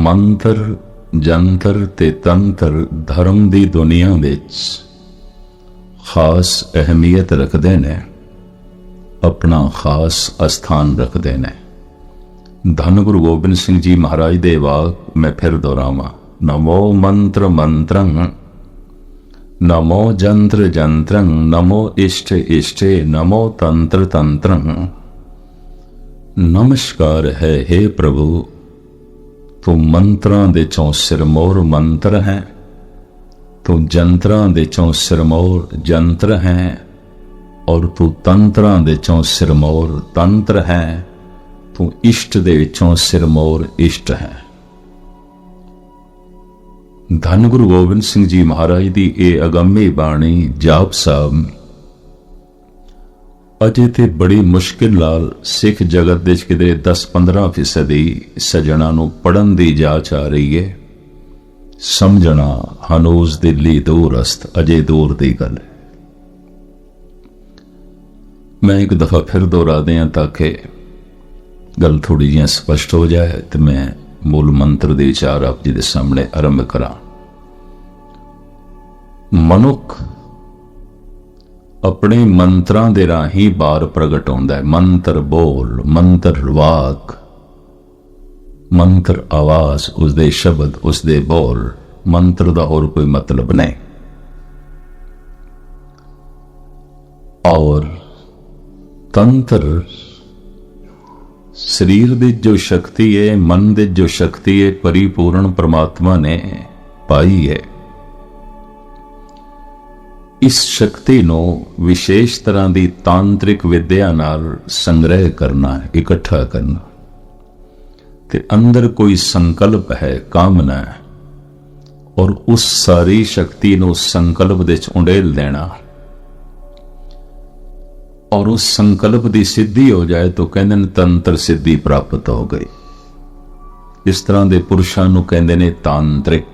ਮੰਤਰ ਜੰਤਰ ਤੇ ਤੰਤਰ ਧਰਮ ਦੀ ਦੁਨੀਆ ਵਿੱਚ ਖਾਸ ਅਹਿਮੀਅਤ ਰੱਖਦੇ ਨੇ, ਆਪਣਾ ਖਾਸ ਅਸਥਾਨ ਰੱਖਦੇ ਨੇ। ਧੰਨ ਗੁਰੂ ਗੋਬਿੰਦ ਸਿੰਘ ਜੀ ਮਹਾਰਾਜ ਦੇ ਵਾਕ ਮੈਂ ਫਿਰ ਦੁਹਰਾਵਾਂ। ਨਮੋ ਮੰਤਰ ਮੰਤਰੰ, ਨਮੋ ਜੰਤਰ ਜੰਤਰੰ, ਨਮੋ ਇਸ਼ਟ ਇਸ਼ਟੇ, ਨਮੋ ਤੰਤਰ ਤੰਤਰੰ। ਨਮਸਕਾਰ ਹੈ हे ਪ੍ਰਭੂ, ਤੂੰ ਮੰਤਰਾਂ ਦੇ ਚੋਂ ਸਿਰਮੌਰ ਮੰਤਰ ਹੈ, ਤੂੰ ਜੰਤਰਾਂ ਦੇ ਚੋਂ ਸਿਰਮੌਰ ਜੰਤਰ ਹੈ, ਔਰ ਤੂੰ ਤੰਤਰਾਂ ਦੇ ਚੋਂ ਸਿਰਮੌਰ ਤੰਤਰ ਹੈ, ਤੂੰ ਇਸ਼ਟ ਦੇ ਵਿੱਚੋਂ ਸਿਰਮੌਰ ਇਸ਼ਟ ਹੈ। ਧੰਨ ਗੁਰੂ ਗੋਬਿੰਦ ਸਿੰਘ ਜੀ ਮਹਾਰਾਜ ਦੀ ਇਹ ਅਗੰਮੀ ਬਾਣੀ ਜਾਪ ਸਾਹਿਬ ਅਜੇ ਤੇ ਬੜੀ ਮੁਸ਼ਕਿਲ ਨਾਲ ਸਿੱਖ ਜਗਤ ਦੇ ਕਿਤੇ 10-15% ਸੱਜਣਾ ਨੂੰ ਪੜਨ ਦੀ ਜਾਚ ਆ ਰਹੀ ਹੈ। ਸਮਝਣਾ ਹਨੂਸ ਦੇ ਲਈ ਦੂਰ ਅਸਤ, ਅਜੇ ਦੂਰ ਦੀ ਗੱਲ ਹੈ। ਮੈਂ ਇੱਕ ਦਫਾ ਫਿਰ ਦੁਹਰਾ ਦਿਆਂ ਤਾਂ ਕਿ ਗੱਲ ਥੋੜੀ ਜਿਹੀ ਸਪਸ਼ਟ ਹੋ ਜਾਏ ਤੇ ਮੈਂ ਮੂਲ ਮੰਤਰ ਦੇ ਵਿਚਾਰ ਆਪ ਜੀ ਦੇ ਸਾਹਮਣੇ ਆਰੰਭ ਕਰਾਂ। ਮਨੁੱਖ ਆਪਣੇ ਮੰਤਰਾਂ ਦੇ ਰਾਹੀਂ ਬਾਹਰ ਪ੍ਰਗਟ ਹੁੰਦਾ ਹੈ। ਮੰਤਰ ਬੋਲ, ਮੰਤਰ ਵਾਕ, ਮੰਤਰ ਆਵਾਜ਼, ਉਸਦੇ ਸ਼ਬਦ, ਉਸਦੇ ਬੋਲ। ਮੰਤਰ ਦਾ ਹੋਰ ਕੋਈ ਮਤਲਬ ਨਹੀਂ। ਔਰ ਤੰਤਰ ਸਰੀਰ ਦੀ ਜੋ ਸ਼ਕਤੀ ਹੈ, ਮਨ ਦੀ ਜੋ ਸ਼ਕਤੀ ਹੈ, ਪਰਿਪੂਰਨ ਪਰਮਾਤਮਾ ਨੇ ਪਾਈ ਹੈ। ਇਸ ਸ਼ਕਤੀ ਨੂੰ ਵਿਸ਼ੇਸ਼ ਤਰ੍ਹਾਂ ਦੀ ਤਾਂਤਰਿਕ ਵਿਦਿਆ ਨਾਲ ਸੰਗ੍ਰਹਿ ਕਰਨਾ, ਇਕੱਠਾ ਕਰਨਾ, ਤੇ ਅੰਦਰ ਕੋਈ ਸੰਕਲਪ ਹੈ, ਕਾਮਨਾ ਹੈ, ਔਰ ਉਸ ਸਾਰੀ ਸ਼ਕਤੀ ਨੂੰ ਸੰਕਲਪ ਦੇ ਵਿੱਚ ਉੰਡੇਲ ਦੇਣਾ, ਔਰ ਉਸ ਸੰਕਲਪ ਦੀ ਸਿੱਧੀ ਹੋ ਜਾਏ ਤਾਂ ਕਹਿੰਦੇ ਨੇ ਤੰਤਰ ਸਿੱਧੀ ਪ੍ਰਾਪਤ ਹੋ ਗਈ। ਇਸ ਤਰ੍ਹਾਂ ਦੇ ਪੁਰਸ਼ਾਂ ਨੂੰ ਕਹਿੰਦੇ ਨੇ ਤਾਂਤਰਿਕ।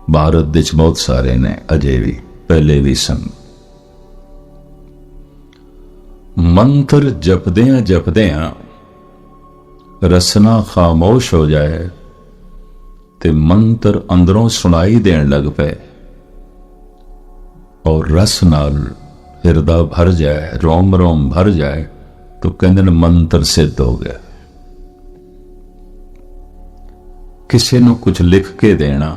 ਭਾਰਤ ਵਿੱਚ ਬਹੁਤ ਸਾਰੇ ਨੇ, ਅਜੇ ਵੀ, ਪਹਿਲੇ ਵੀ ਸਨ। ਮੰਤਰ ਜਪਦਿਆਂ ਜਪਦਿਆਂ ਰਸਨਾ ਖਾਮੋਸ਼ ਹੋ ਜਾਏ ਤੇ ਮੰਤਰ ਅੰਦਰੋਂ ਸੁਣਾਈ ਦੇਣ ਲੱਗ ਪਏ ਔਰ ਰਸ ਨਾਲ ਹਿਰਦਾ ਭਰ ਜਾਏ, ਰੋਮ ਰੋਮ ਭਰ ਜਾਏ ਤਾਂ ਕਹਿੰਦੇ ਨੇ ਮੰਤਰ ਸਿੱਧ ਹੋ ਗਿਆ। ਕਿਸੇ ਨੂੰ ਕੁਝ ਲਿਖ ਕੇ ਦੇਣਾ,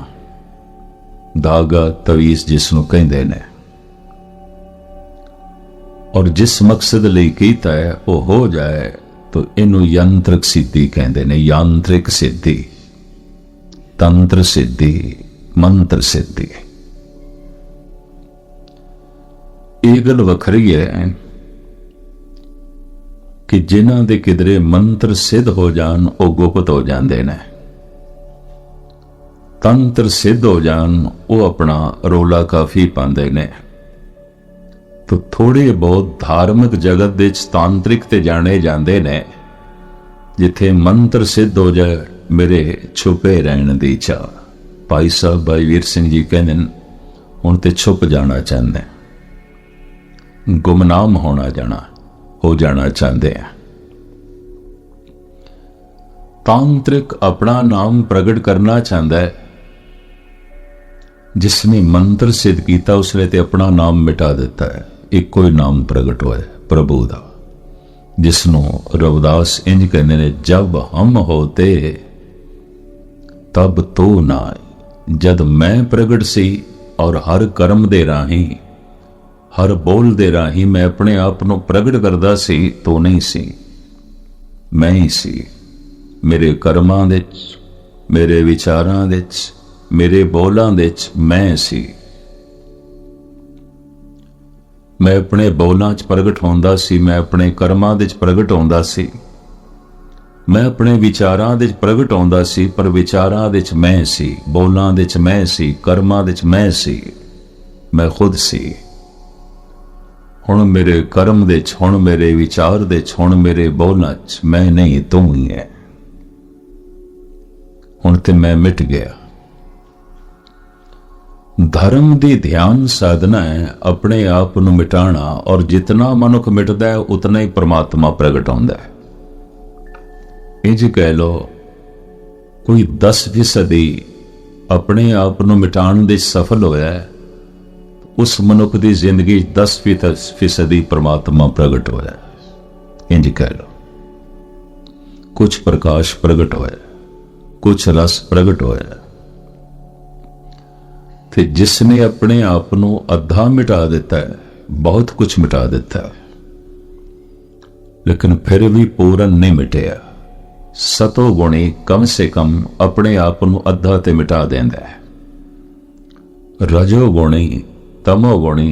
ਦਾਗਾ ਤਵੀਜ਼ ਜਿਸ ਨੂੰ ਕਹਿੰਦੇ ਨੇ, ਔਰ ਜਿਸ ਮਕਸਦ ਲਈ ਕੀਤਾ ਹੈ ਉਹ ਹੋ ਜਾਏ ਤਾਂ ਇਹਨੂੰ ਯੰਤਰਿਕ ਸਿੱਧੀ ਕਹਿੰਦੇ ਨੇ। ਯਾਂਤਰਿਕ ਸਿੱਧੀ, ਤੰਤਰ ਸਿੱਧੀ, ਮੰਤਰ ਸਿੱਧੀ। ਇਹ ਗੱਲ ਵੱਖਰੀ ਹੈ ਕਿ ਜਿਨ੍ਹਾਂ ਦੇ ਕਿਧਰੇ ਮੰਤਰ ਸਿੱਧ ਹੋ ਜਾਣ ਉਹ ਗੁਪਤ ਹੋ ਜਾਂਦੇ ਨੇ, ਤੰਤਰ ਸਿੱਧ ਹੋ ਜਾਣ ਉਹ ਆਪਣਾ ਰੋਲਾ ਕਾਫੀ ਪਾਉਂਦੇ ਨੇ। ਤਾਂ ਥੋੜੇ ਬਹੁਤ ਧਾਰਮਿਕ ਜਗਤ ਦੇ ਵਿੱਚ ਤਾਂਤਰਿਕ ਤੇ ਜਾਣੇ ਜਾਂਦੇ ਨੇ। ਜਿੱਥੇ ਮੰਤਰ ਸਿੱਧ ਹੋ ਜਾਏ ਮੇਰੇ ਛੁਪੇ ਰਹਿਣ ਦੀ ਚਾਹ। ਭਾਈ ਸਾਹਿਬ ਭਾਈ ਵੀਰ ਸਿੰਘ ਜੀ ਕਹਿੰਦੇ ਨੇ ਹੁਣ ਤੇ ਛੁਪ ਜਾਣਾ ਚਾਹੁੰਦੇ, ਗੁਮਨਾਮ ਹੋ ਜਾਣਾ ਚਾਹੁੰਦੇ ਆ। ਤਾਂਤਰਿਕ ਆਪਣਾ ਨਾਮ ਪ੍ਰਗਟ ਕਰਨਾ ਚਾਹੁੰਦਾ ਹੈ। ਜਿਸਨੇ ਮੰਤਰ ਸਿੱਧ ਕੀਤਾ ਉਸਨੇ ਤੇ ਆਪਣਾ ਨਾਮ ਮਿਟਾ ਦਿੱਤਾ ਹੈ। ਇੱਕੋ ਹੀ ਨਾਮ ਪ੍ਰਗਟ ਹੋਇਆ ਪ੍ਰਭੂ ਦਾ, ਜਿਸਨੂੰ ਰਵਿਦਾਸ ਇੰਜ ਕਹਿੰਦੇ ਨੇ, ਜਬ ਹਮ ਹੋਤੇ ਤਬ ਤੋ ਨਾ। ਜਦ ਮੈਂ ਪ੍ਰਗਟ ਸੀ ਔਰ ਹਰ ਕਰਮ ਦੇ ਰਾਹੀਂ, ਹਰ ਬੋਲ ਦੇ ਰਾਹੀਂ ਮੈਂ ਆਪਣੇ ਆਪ ਨੂੰ ਪ੍ਰਗਟ ਕਰਦਾ ਸੀ, ਤੋ ਨਹੀਂ ਸੀ, ਮੈਂ ਹੀ ਸੀ। ਮੇਰੇ ਕਰਮਾਂ ਦੇ ਵਿੱਚ, ਮੇਰੇ ਵਿਚਾਰਾਂ ਦੇ ਵਿੱਚ, ਮੇਰੇ ਬੋਲਾਂ ਦੇ ਵਿੱਚ ਮੈਂ ਸੀ। ਮੈਂ ਆਪਣੇ ਬੋਲਾਂ 'ਚ ਪ੍ਰਗਟ ਹੁੰਦਾ ਸੀ, ਮੈਂ ਆਪਣੇ ਕਰਮਾਂ ਦੇ 'ਚ ਪ੍ਰਗਟ ਹੁੰਦਾ ਸੀ, ਮੈਂ ਆਪਣੇ ਵਿਚਾਰਾਂ ਦੇ 'ਚ ਪ੍ਰਗਟ ਹੁੰਦਾ ਸੀ। ਪਰ ਵਿਚਾਰਾਂ ਦੇ 'ਚ ਮੈਂ ਸੀ, ਬੋਲਾਂ ਦੇ 'ਚ ਮੈਂ ਸੀ, ਕਰਮਾਂ ਦੇ 'ਚ ਮੈਂ ਸੀ, ਮੈਂ ਖੁਦ ਸੀ। ਹੁਣ ਮੇਰੇ ਕਰਮ ਦੇ 'ਚ, ਹੁਣ ਮੇਰੇ ਵਿਚਾਰ ਦੇ 'ਚ, ਹੁਣ ਮੇਰੇ ਬੋਲਾਂ 'ਚ ਮੈਂ ਨਹੀਂ, ਤੂੰ ਹੀ ਹੈ। ਹੁਣ ਤੇ ਮੈਂ ਮਿਟ ਗਿਆ। ਧਰਮ ਦੀ ਧਿਆਨ ਸਾਧਨਾ ਹੈ ਆਪਣੇ ਆਪ ਨੂੰ ਮਿਟਾਣਾ, ਔਰ ਜਿਤਨਾ ਮਨੁੱਖ ਮਿਟਦਾ ਹੈ ਉਤਨਾ ਹੀ ਪਰਮਾਤਮਾ ਪ੍ਰਗਟ ਹੁੰਦਾ ਹੈ। ਇੰਜ ਕਹਿ ਲੋ कोई 10% अपने आप ਨੂੰ ਮਿਟਾਉਣ ਦੇ ਸਫਲ ਹੋਇਆ, ਉਸ ਮਨੁੱਖ ਦੀ ਜ਼ਿੰਦਗੀ 10% परमात्मा प्रगट होया। इंज कह लो, कुछ प्रकाश प्रगट होया, कुछ रस प्रगट होया। ते जिसने अपने आप ਨੂੰ अद्धा मिटा दिता है, बहुत कुछ मिटा दिता है, लेकिन फिर भी पूरन नहीं मिटिया। सतो गुणी कम से कम अपने आप ਨੂੰ अद्धा ते मिटा देंदा है। रजो गुणी तमो गुणी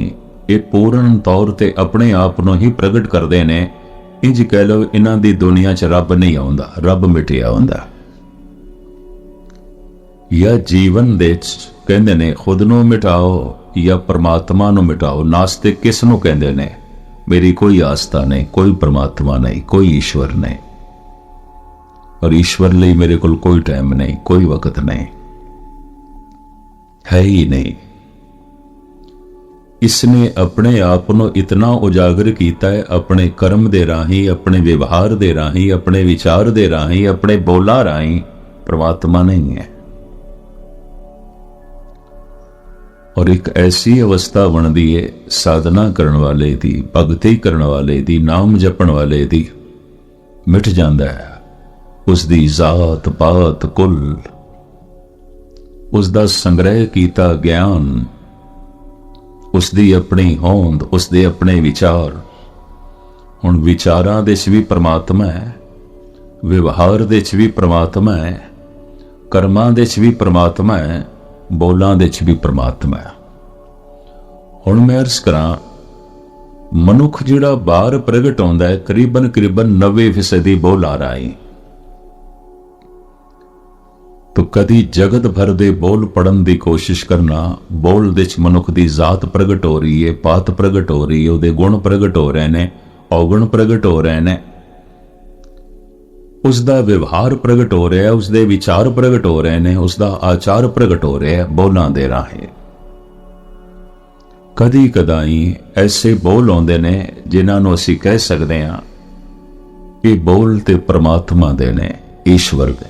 ये पूर्ण तौर ते अपने आप ਨੂੰ ही प्रगट करते हैं। इंज कह लो, इन्हां दी दुनिया च रब नहीं आउंदा, रब मिटिया हुंदा। या जीवन दे कहंदे ने खुद नूं मिटाओ या परमात्मा नूं मिटाओ। नास्तिक किस नूं कहंदे ने? मेरी कोई आस्था नहीं, कोई परमात्मा नहीं, कोई ईश्वर नहीं, और ईश्वर लिए मेरे को कोई टाइम नहीं, कोई वक्त नहीं, है ही नहीं। इसने अपने आप को इतना उजागर किया है, अपने कर्म दे राही, अपने व्यवहार दे राही, अपने विचार दे राही, अपने बोला राही। परमात्मा नहीं है। और एक ऐसी अवस्था बनती है साधना करने वाले दी, भगती करने वाले दी, नाम जपण वाले दी, मिट जाता है उसकी जात पात कुल, उसका संग्रह किया ज्ञान, उसकी अपनी होंद, उसके अपने विचार। हुण विचारां दे च भी परमात्मा है, व्यवहार दे च भी परमात्मा है, कर्मां दे च भी परमात्मा है, बोलां दे च भी परमात्मा है। हुण मैं अर्ज करां, मनुख जिहड़ा बाहर प्रगट होंदा है, करीबन 90% बोल आ रहा है। तो कदी जगत भर दे बोल पढ़न की कोशिश करना, बोल दे मनुख की जात प्रगट हो रही है, पात प्रगट हो रही है, उहदे गुण प्रगट हो रहे हैं, अवगुण प्रगट हो रहे हैं, उसका व्यवहार प्रगट हो रहा है, उसके विचार प्रगट हो रहे हैं, उसका आचार प्रगट हो रहा है बोलों दे राहें। कदी कदाई ऐसे बोल आउंदे ने जिन्होंने असीं कह सकते हैं कि बोल ते परमात्मा दे ने, ईश्वर दे,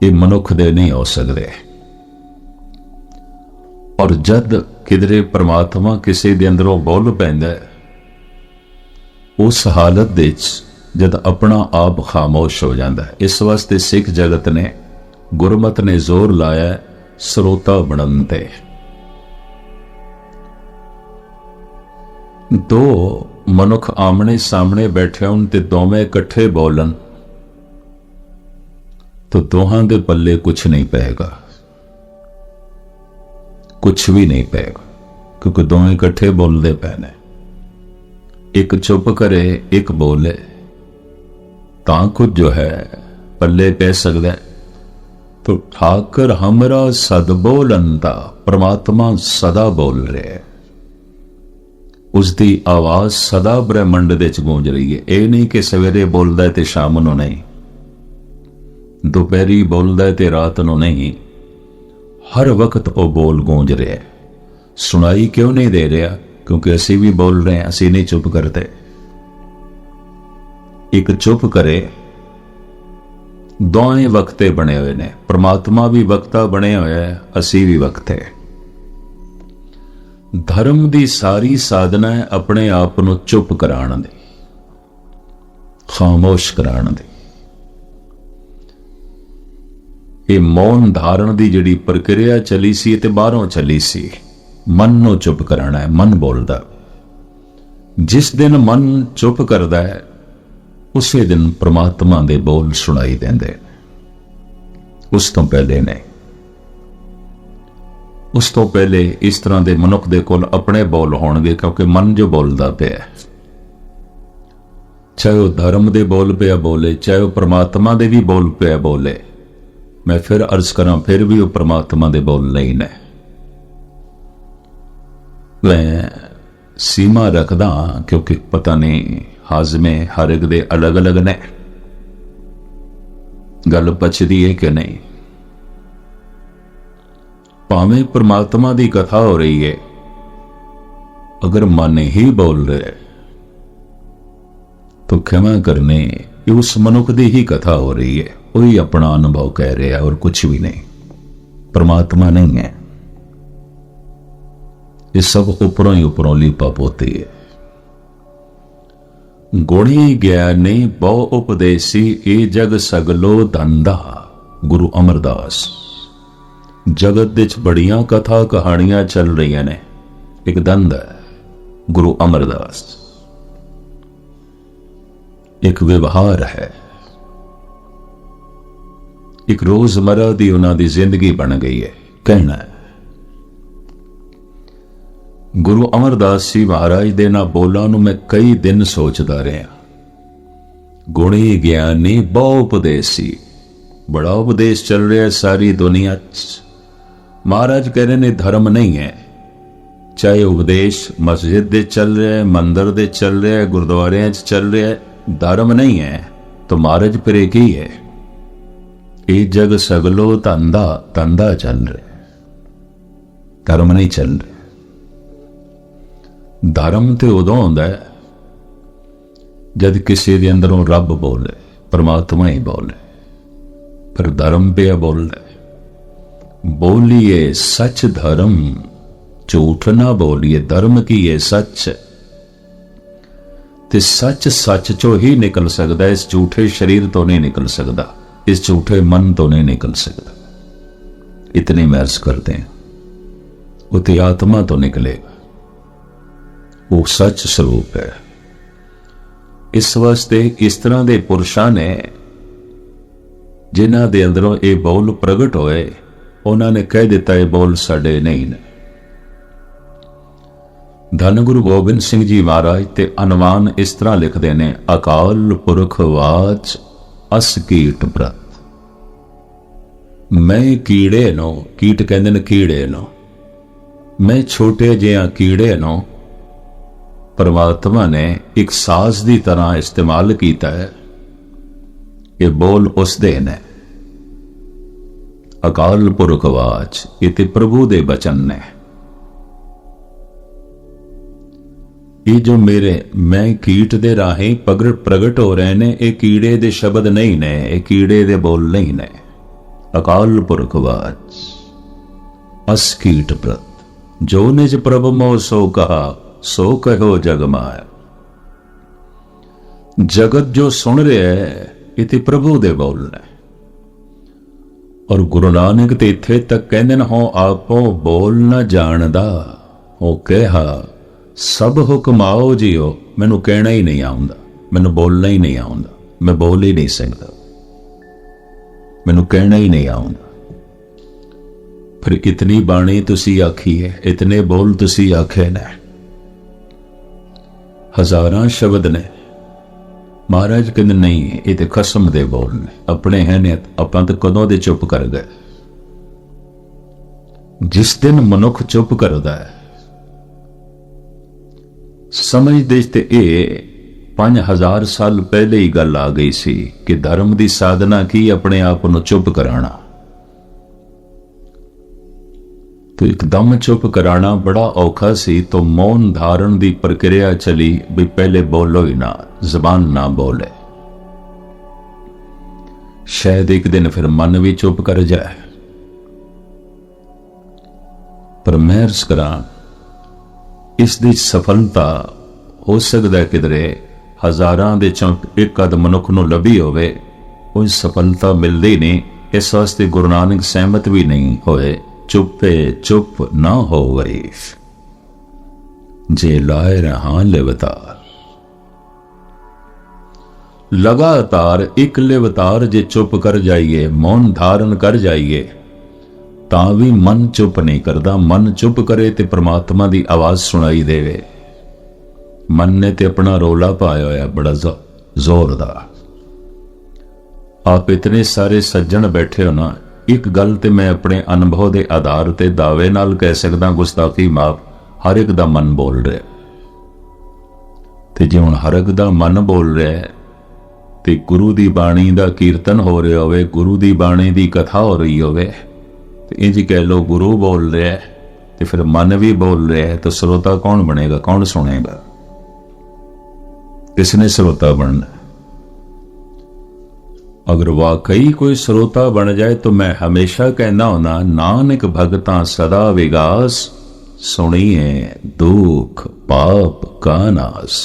ये मनुख दे नहीं हो सकते। और जद किधरे परमात्मा किसी दे अंदरों बोल पैंदा है, उस हालत दे जद अपना आप खामोश हो जाता है। इस वास्ते सिख जगत ने, गुरमत ने जोर लाया स्रोता बनन ते। दो मनुख आमने सामने बैठे होण ते दोवें इकट्ठे बोलन तो दोहां दे पल्ले कुछ नहीं पेगा, कुछ भी नहीं पेगा, क्योंकि दोवें इकट्ठे बोलते पे ने। एक चुप करे, एक बोले, तां कुछ जो है पल्ले पै सकता है। तो ठाकर हमरा सद बोलंता, परमात्मा सदा बोल रहे है, उसकी आवाज सदा ब्रह्मंड दे च गूंज रही है। यह नहीं कि सवेरे बोलता है तो शाम नूं नहीं, दोपहरी बोलता है तो रात नूं नहीं, हर वक्त वो बोल गूंज रहा है। सुनाई क्यों नहीं दे रहा? क्योंकि असी भी बोल रहे हैं, असी नहीं चुप करते। एक चुप करे, दोवें वक्ते बने हुए ने, परमात्मा भी वक्ता बने हुए है, असी भी वक्ते। धर्म की सारी साधना है अपने आप को चुप कराने दी, खामोश कराने दी। ये मौन धारण की जिहड़ी प्रक्रिया चली सी ते बाहरों चली सी, मन नूं चुप कराना है। मन बोलदा, जिस दिन मन चुप करदा है उसे दिन परमात्मा दे बोल सुनाई देंदे, उस तो पहले नहीं। उस तो पहले इस तरह के मनुख दे कोल अपने बोल होणगे, क्योंकि मन जो बोलता पिया, चाहे वह धर्म दे बोल पिया बोले, चाहे वह परमात्मा दे भी बोल पिया बोले। मैं फिर अर्ज करा, फिर भी वह परमात्मा दे बोल नहीं ने। मैं सीमा रखदा क्योंकि पता नहीं हाजमे हर एक दे अलग अलग ने, गल पचदी है कि नहीं। भावें परमात्मा की कथा हो रही है, अगर मन ही बोल रहे तो क्षमा करने ये उस मनुख की ही कथा हो रही है, वही अपना अनुभव कह रहा है और कुछ भी नहीं, परमात्मा नहीं है। ये सब उपरों ही उपरों लीपा पोती है। गुणी ज्ञानी बहु उपदेसी ए जग सगलो धंधा, गुरु अमरदास। जगत विच बड़ियां कथा कहानियां चल रही ने, एक धंधा है गुरु अमरदास, एक व्यवहार है, एक रोजमर्रा की उन्हां दी जिंदगी बन गई है। कहना है गुरु अमरदास जी महाराज दे ना बोलां नूं मैं कई दिन सोचता रहा। गुणी ज्ञानी बहु उपदेसी, बड़ा उपदेश चल रहा है सारी दुनिया च। महाराज कह रहे ने धर्म नहीं है, चाहे उपदेश मस्जिद दे चल रहा है, मंदिर दे चल रहा है, गुरुद्वारे चल रहा है, धर्म नहीं है तो महाराज फिर एक ही है, ये जग सगलो धंधा, धंधा चल रहा है, धर्म नहीं चल रहा। धर्म तो उदों होंदा है जद किसी दे अंदरों रब बोले, परमात्मा ही बोले, फिर धर्म पे बोलना है। बोलिए सच धर्म, झूठ ना बोलिए, धर्म की ये सच है। ते सच सच चो ही निकल सकता, इस झूठे शरीर तो नहीं निकल सकता, इस झूठे मन तो नहीं निकल सकता। इतनी महर्स करते हैं, उते आत्मा तो निकलेगा, वो सच स्वरूप है। इस वास्ते इस तरह के पुरुषों ने जिन्हां दे अंदरों ये बोल प्रगट होए, उन्होंने कह दिता ये बोल साडे नहीं ने। धन गुरु गोबिंद सिंह जी महाराज ते अनवान इस तरह लिखते ने, अकाल पुरख वाच अस कीट प्रत। मैं कीड़े नो, कीट कहते ने कीड़े नो, मैं छोटे जिहा कीड़े नो परमात्मा ने एक साज की तरह इस्तेमाल किया है। ये बोल उस दे ने, अकाल पुरख वाच, ये ते प्रभु दे बचन ने। ये जो मेरे मैं कीट दे राहें प्रगट हो रहे ने, ये कीड़े दे शब्द नहीं ने, ये कीड़े दे बोल नहीं ने। अकाल पुरख वाच अस कीट प्रत, जो निज प्रभु मोह सो कहा, सो कहो जग माया। जगत जो सुन रहा है इति प्रभु दे बोलने। और गुरु नानक ते इत्थे तक कहंदे ने, हो आपो बोल न जानदा, हो कहा सब हुक्म आओ जियो, मैनू कहना ही नहीं आउंदा, मैनू बोलना ही नहीं आउंदा, मैं बोल ही नहीं सकता, मैनू कहना ही नहीं आउंदा। फिर इतनी बाणी तुसी आखी है, इतने बोल तुसी आखे ने, हजारां शब्द ने। महाराज कहते नहीं, ये तो खसम दे बोल ने, अपने है ने, आपां तो कदों दे चुप कर गए। जिस दिन मनुख चुप करदा है, समझदे ते ये 5000 साल पहले ही गल आ गई सी कि धर्म की साधना की अपने आप को चुप कराना। तो एकदम चुप कराना बड़ा औखा सी, तो मौन धारण की प्रक्रिया चली भी पहले बोलो ही ना, जबान ना बोले। शायद एक दिन फिर मन भी चुप कर जाए। पर महर्स करा इसकी सफलता हो सकता है किधरे हजारां दे चों एक अद मनुख नूं लभी होवे, कोई सफलता मिलती नहीं। इस वास्ते गुरु नानक सहमत भी नहीं होए, चुपे चुप ना हो गई जे लाए रहा लिवतार। लगातार एक लिवतार जे चुप कर जाइए, मौन धारण कर जाइए, तां भी मन चुप नहीं करता। मन चुप करे ते परमात्मा की आवाज सुनाई देवे। मन ने ते अपना रोला पाया होया बड़ा जोरदार। आप इतने सारे सज्जन बैठे हो ना, एक गल ते मैं अपने अनुभव के आधार ते दावे नाल कह सकदा, गुस्ताखी माफ, हर एक दा मन बोल रहा। ते जे हुण हर एक दा मन बोल रहा है ते गुरु दी बाणी दा कीर्तन हो रहा होवे, गुरु दी बाणी दी कथा हो रही होवे, इंज कह लो गुरु बोल रहा है तो फिर मन भी बोल रहा है, तो श्रोता कौन बनेगा, कौन सुनेगा, किसने श्रोता बनना? अगर वाकई कोई श्रोता बन जाए तो मैं हमेशा कहना होना, नानक भगतां सदा विगास, सुनिए दुख पाप का नास।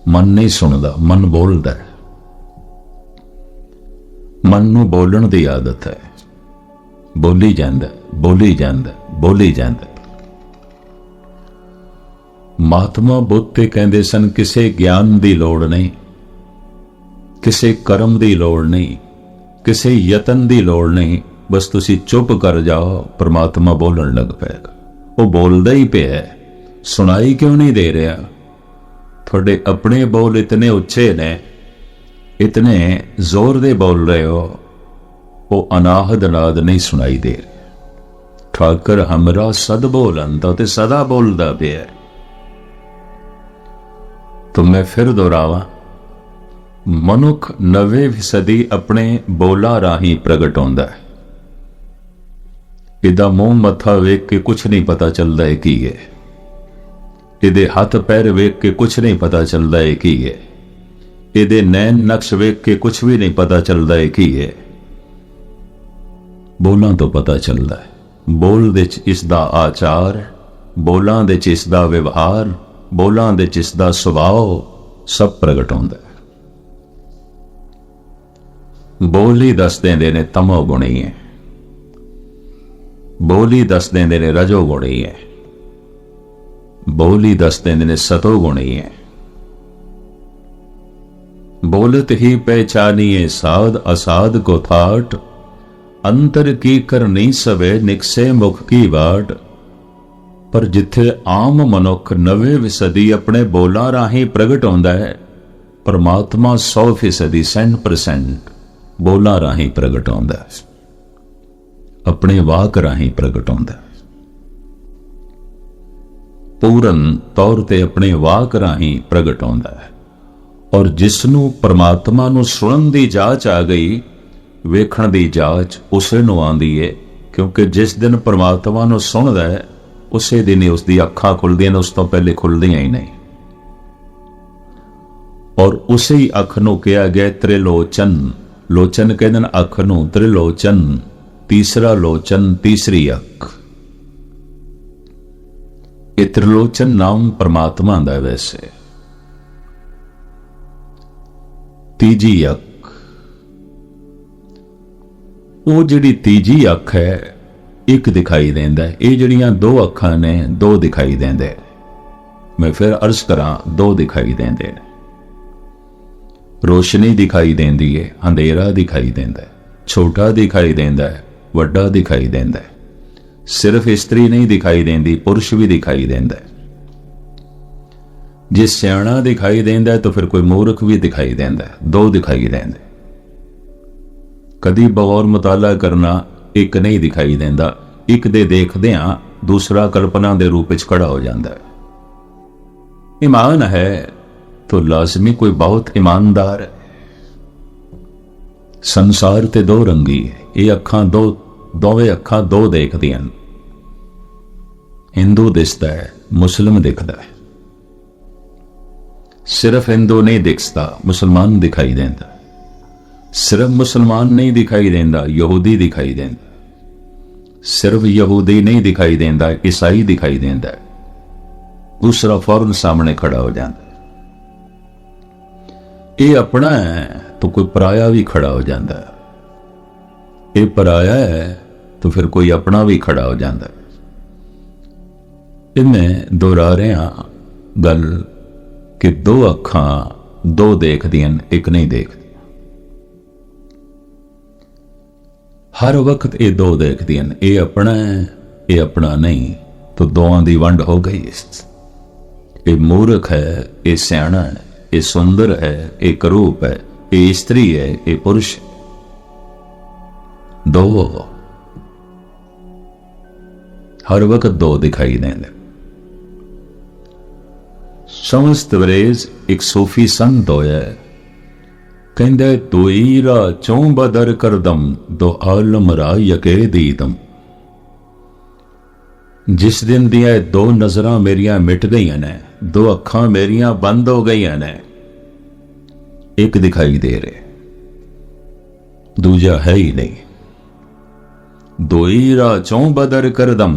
मन नहीं सुनता, मन बोलता है। मन नूं बोलण दी आदत है, बोली जांदा बोली जांदा बोली जांदा। महात्मा बुद्ध ते कहंदे सन, किसे ज्ञान दी लोड़ नहीं, किसे कर्म दी लोड़ नहीं, किसे यतन दी लोड़ नहीं, बस तुसी चुप कर जाओ, परमात्मा बोलण लग पेगा। वो बोलदा ही पिया, सुनाई क्यों नहीं दे रहा? थोड़े अपने बोल इतने उच्चे ने, इतने जोर दे बोल रहे हो, वो अनाहद नाद नहीं सुनाई दे रहे। ठाकर हमरा सद बोलंदा ते सदा बोलदा पिया। तो मैं फिर दोहरावा, मनुख 90% अपने बोला राही प्रगट होंदा है। इदा मूंह मत्था वेख के कुछ नहीं पता चलता है की है, इदे हाथ पैर वेख के कुछ नहीं पता चलता है की है, इदे नैन नक्श वेख के कुछ भी नहीं पता चलता है की है। बोलां तो पता चलता है। बोल दे च इसदा आचार, बोलां दे च इसदा व्यवहार, बोलां दे च इसदा सुभाव सब प्रगट होंदा है। बोल ही दस देंदे ने तमो गुणी है, बोल ही दस देंदे ने रजो गुणी है, बोल ही दस देंदे ने सतो गुणी है। बोलत ही पहचानिए साध असाध को थाट, अंतर की करनी सवे निकसे मुख की वाट। पर जिथे आम मनुख 90% अपने बोलां राही प्रगट होंदा है, परमात्मा 100% 100% बोलां राही प्रगट होंदा है, अपने वाक राही प्रगट होंदा है। पूरन तौर ते अपने वाक राही प्रगट होंदा है। और जिसनों परमात्मा नूं सुणन दी जाच आ गई, वेखण दी जाच उसे नूं आंदी है। क्योंकि जिस दिन परमात्मा नूं सुणदा है, उसे दिन ही उसकी अखां खुलदियां ने, उस तो पहले खुलदियां ही नहीं। और उसे ही अख नूं कहा गया त्रिलोचन। लोचन कहते हैं अख नूं, त्रिलोचन तीसरा लोचन, तीसरी अख। ये त्रिलोचन नाम परमात्मा दा वैसे। तीजी अख, वो जिहड़ी तीजी अख है एक दिखाई देंदा है। ये जिहड़ियां दो अखां ने, दो दिखाई देंदे। मैं फिर अर्ज करा, दो दिखाई देंदे। रोशनी दिखाई देंदी है, अंधेरा दिखाई देंदा है, छोटा दिखाई देंदा है, वड्डा दिखाई देंदा है। सिर्फ स्त्री नहीं दिखाई देंदी, पुरुष भी दिखाई देंदा है। जे सियाणा दिखाई देंदा है तो फिर कोई मूर्ख भी दिखाई देंदा है। दो दिखाई देंदे। कदी बगौर मुताला करना, एक नहीं दिखाई देंदा, एक दे देखदियां दूसरा कल्पना दे रूप विच खड़ा हो जाता है। ईमान है तो लाजमी कोई बहुत ईमानदार है। संसार ते दो रंगी है, ये अखां दो, दोवें अखां दो देखदियां। हिंदू दिसदा है, मुस्लिम दिखदा है। सिर्फ हिंदू नहीं दिखता, मुसलमान दिखाई देंदा। सिर्फ मुसलमान नहीं दिखाई देंदा, यहूदी दिखाई देंदा। सिर्फ यहूदी नहीं दिखाई देंदा, ईसाई दिखाई देंदा। दूसरा फौरन सामने खड़ा हो जाता। ये अपना है तो कोई पराया भी खड़ा हो जाता है। ये पराया है तो फिर कोई अपना भी खड़ा हो जाता है। इन्हें दोहरा रहे हैं गल कि दो अखां दो देखदियां, एक नहीं देखदी। हर वक्त ये दो देखदियां, ये अपना है, ये अपना नहीं, तो दोवां दी वंड हो गई। ये मूर्ख है, ये सियाणा है, ये सुंदर है, ये करूप है, ये स्त्री है, ये पुरुष है। दो, हर वक्त दो दिखाई देंगे। समस्त वरेज एक सूफी संत होया, कहंदे दुईरा चों बदर करदम, दो आलम रा यके दीदम। जिस दिन दिया दो नजरां मेरियां मिट गई ने, दो अखां मेरियां बंद हो गई ने, एक दिखाई दे रहे। दूजा है ही नहीं। दोई रा चौं बदर करदम,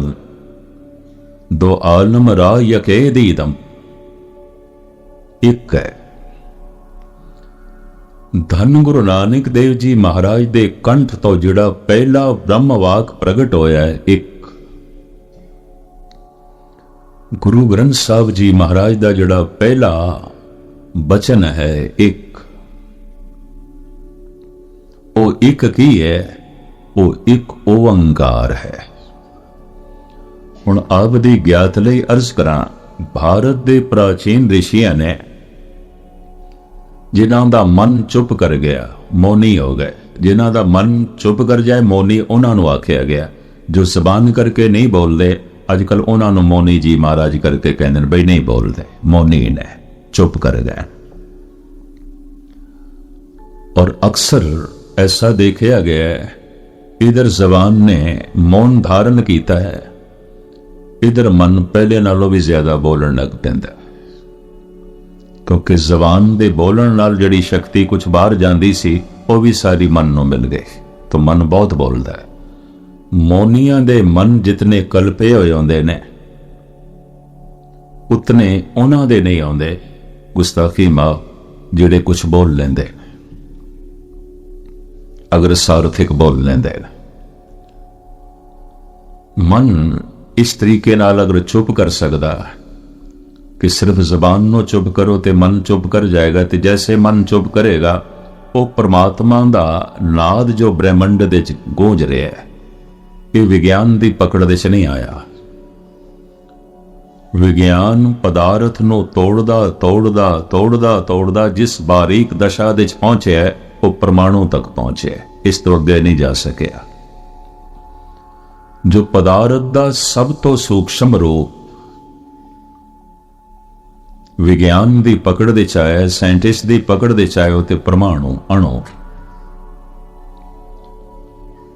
दो आलम रा यके दीदम। एक है। धन गुरु नानक देव जी महाराज दे कंठ तो जिहड़ा पहला ब्रह्म वाक प्रगट होया है, एक गुरु ग्रंथ साहब जी महाराज दा जिहड़ा पहला बचन है, एक वो एक की है, वो एक ओंकार है। हुण आप दी ज्ञात लई अर्ज करां, भारत दे प्राचीन ऋषियां ने जिन्हां दा मन चुप कर गया मौनी हो गए, जिन्हां दा मन चुप कर जाए मौनी उन्हां नूं आखिया गया। जो जबान करके नहीं बोलते अजकल उन्हां नूं मौनी जी महाराज करके कहंदे ने, बई नहीं बोलते, मौनी ने चुप कर गए। और अक्सर ऐसा देखा गया है, इधर जबान ने मौन धारण किया है, इधर मन पहले नालों भी ज्यादा बोलन लग पैंदा, क्योंकि जबान दे बोलन नाल जिहड़ी शक्ति कुछ बाहर जांदी सी वो भी सारी मन नूं मिल गई, तो मन बहुत बोलदा है। मौनियां दे मन जितने कल्पे होए होंदे ने उतने उन्हां दे नहीं आउंदे गुस्ताखी मां जिहड़े कुछ बोल लेंदे, अगर सारथिक बोल लेंदे। मन इस तरीके नाल अगर चुप कर सकदा कि सिर्फ जबान नो चुप करो ते मन चुप कर जाएगा, ते जैसे मन चुप करेगा वो परमात्मा दा नाद जो ब्रह्मंड दे च गूंज रहा है, ये विज्ञान दी पकड़ दे च नहीं आया। विज्ञान पदार्थ नो तोड़दा तोड़दा तोड़दा तोड़दा जिस बारीक दशा दे च पहुंचे है वो परमाणु तक पहुंचे, इस तो अगे नहीं जा सकिया। जो पदार्थ दा सब तो सूक्ष्म रूप विज्ञान दी पकड़ दे चाहे, साइंटिस्ट दी पकड़ दे चाहे, वो ते परमाणु अणु।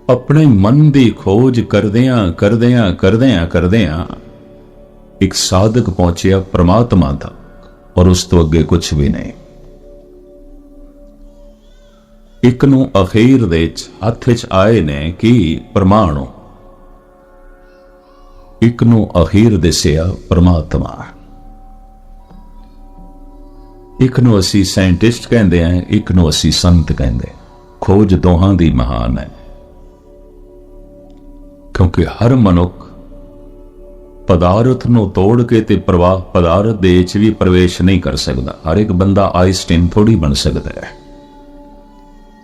अपने मन दी खोज करदियां करदियां करदियां करदियां एक साधक पहुंचिया परमात्मा तक, और उस तो अगे कुछ भी नहीं। एक नूं अखीर दे हथ विच आए ने कि परमाणु, एक नूं अखीर दिसिया परमात्मा। एक नूं असी साइंटिस्ट कहंदे हैं, एक नूं असी संत कहंदे। खोज दोहां दी महान है, क्योंकि हर मनुख पदार्थ नूं तोड़ के ते प्रवाह पदार्थ दे विच भी प्रवेश नहीं कर सकता। हर एक बंदा आइंस्टीन थोड़ी बन सकता है,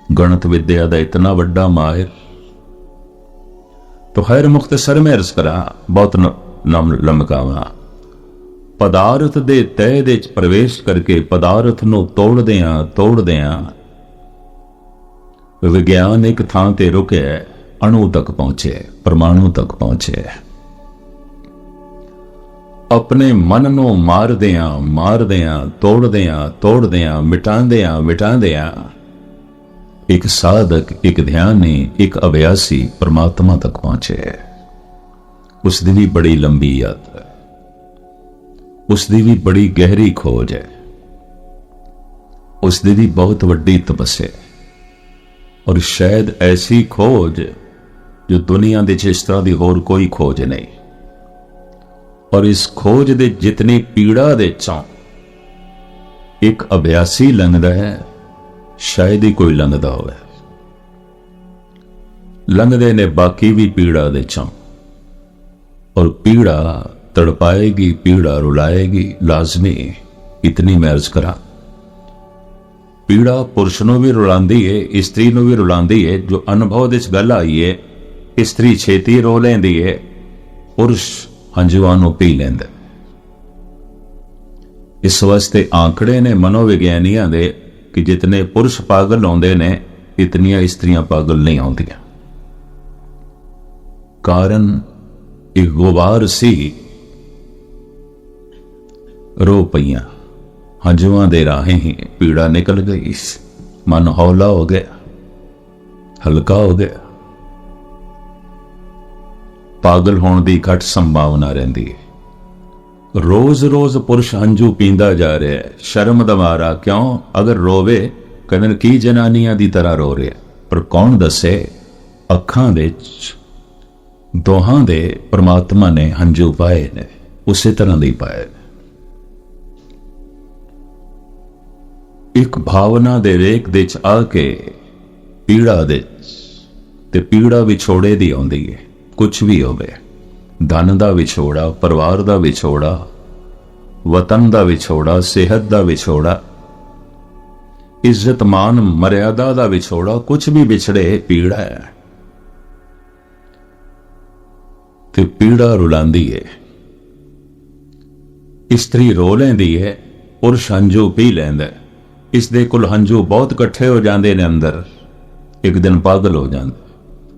गणित विद्या दा इतना वड्डा माहिर। तो खैर मुख्तसर में अर्ज करा, बहुत नाम लमकावा। पदार्थ दे तह दे प्रवेश करके पदार्थ नूं तोड़दियां तोड़दियां विज्ञान एक थां ते रुके, अणु तक पहुंचे, परमाणु तक पहुंचे। अपने मन नूं मारदियां मारदियां तोड़दियां तोड़दियां मिटांदियां मिटांदियां एक साधक, एक ध्यानी, एक अभ्यासी परमात्मा तक पहुंचे। उसकी भी बड़ी लंबी यात्रा, उसकी भी बड़ी गहरी खोज है, उसकी भी बहुत वड्डी तपस्या, और शायद ऐसी खोज जो दुनिया दे इस तरह की होर कोई खोज नहीं। और इस खोज दे जितनी पीड़ा दे चों एक अभ्यासी लंघदा है, शायद ही कोई लंघदा होवे। लंघदे ने बाकी भी पीड़ा दे चों, और पीड़ा तड़पाएगी, पीड़ा रुलाएगी लाजमी। इतनी मैं अर्ज करा, पीड़ा पुरुष नूं भी रुलांदी है, स्त्री नूं भी रुलांदी है। जो अनुभव दे गल आई है, स्त्री छेती रो लैंदी है, पुरुष हंजुआं नूं पी लैंदा। इस वास्ते आंकड़े ने मनोविज्ञानियां दे कि जितने पुरुष पागल होंदे ने, इतनियां स्त्रियां पागल नहीं होंदियां। कारण एक गुबार सी, रो पईयां, हंजुआं दे राहें ही पीड़ा निकल गई, मन हौला हो गया, हल्का हो गया। पागल होने की घट संभावना रहिंदी है। रोज रोज पुरुष हंजू पींदा जा रहा है, शर्म दा मारा। क्यों? अगर रोवे कहने की जनानियां दी तरह रो रहा, पर कौन दसे अखां दे दोहां दे परमात्मा ने हंझू पाए ने, उसे तरह दे पाए। एक भावना दे रेख दे च आके पीड़ा दे ते पीड़ा विछोड़े दी आउंदी है। कुछ भी होवे, धन दा विछोड़ा, परिवार दा विछोड़ा, वतन दा विछोड़ा, सेहत दा विछोड़ा, इज्जत मान मर्यादा दा विछोड़ा, कुछ भी विछड़े पीड़ा है ते पीड़ा रुलांदी है। स्त्री रो लैंदी है, पुरुष हंझू पी लैंदा। इस दे कुल हंझू बहुत इकट्ठे हो जाते ने अंदर, एक दिन पागल हो जाता।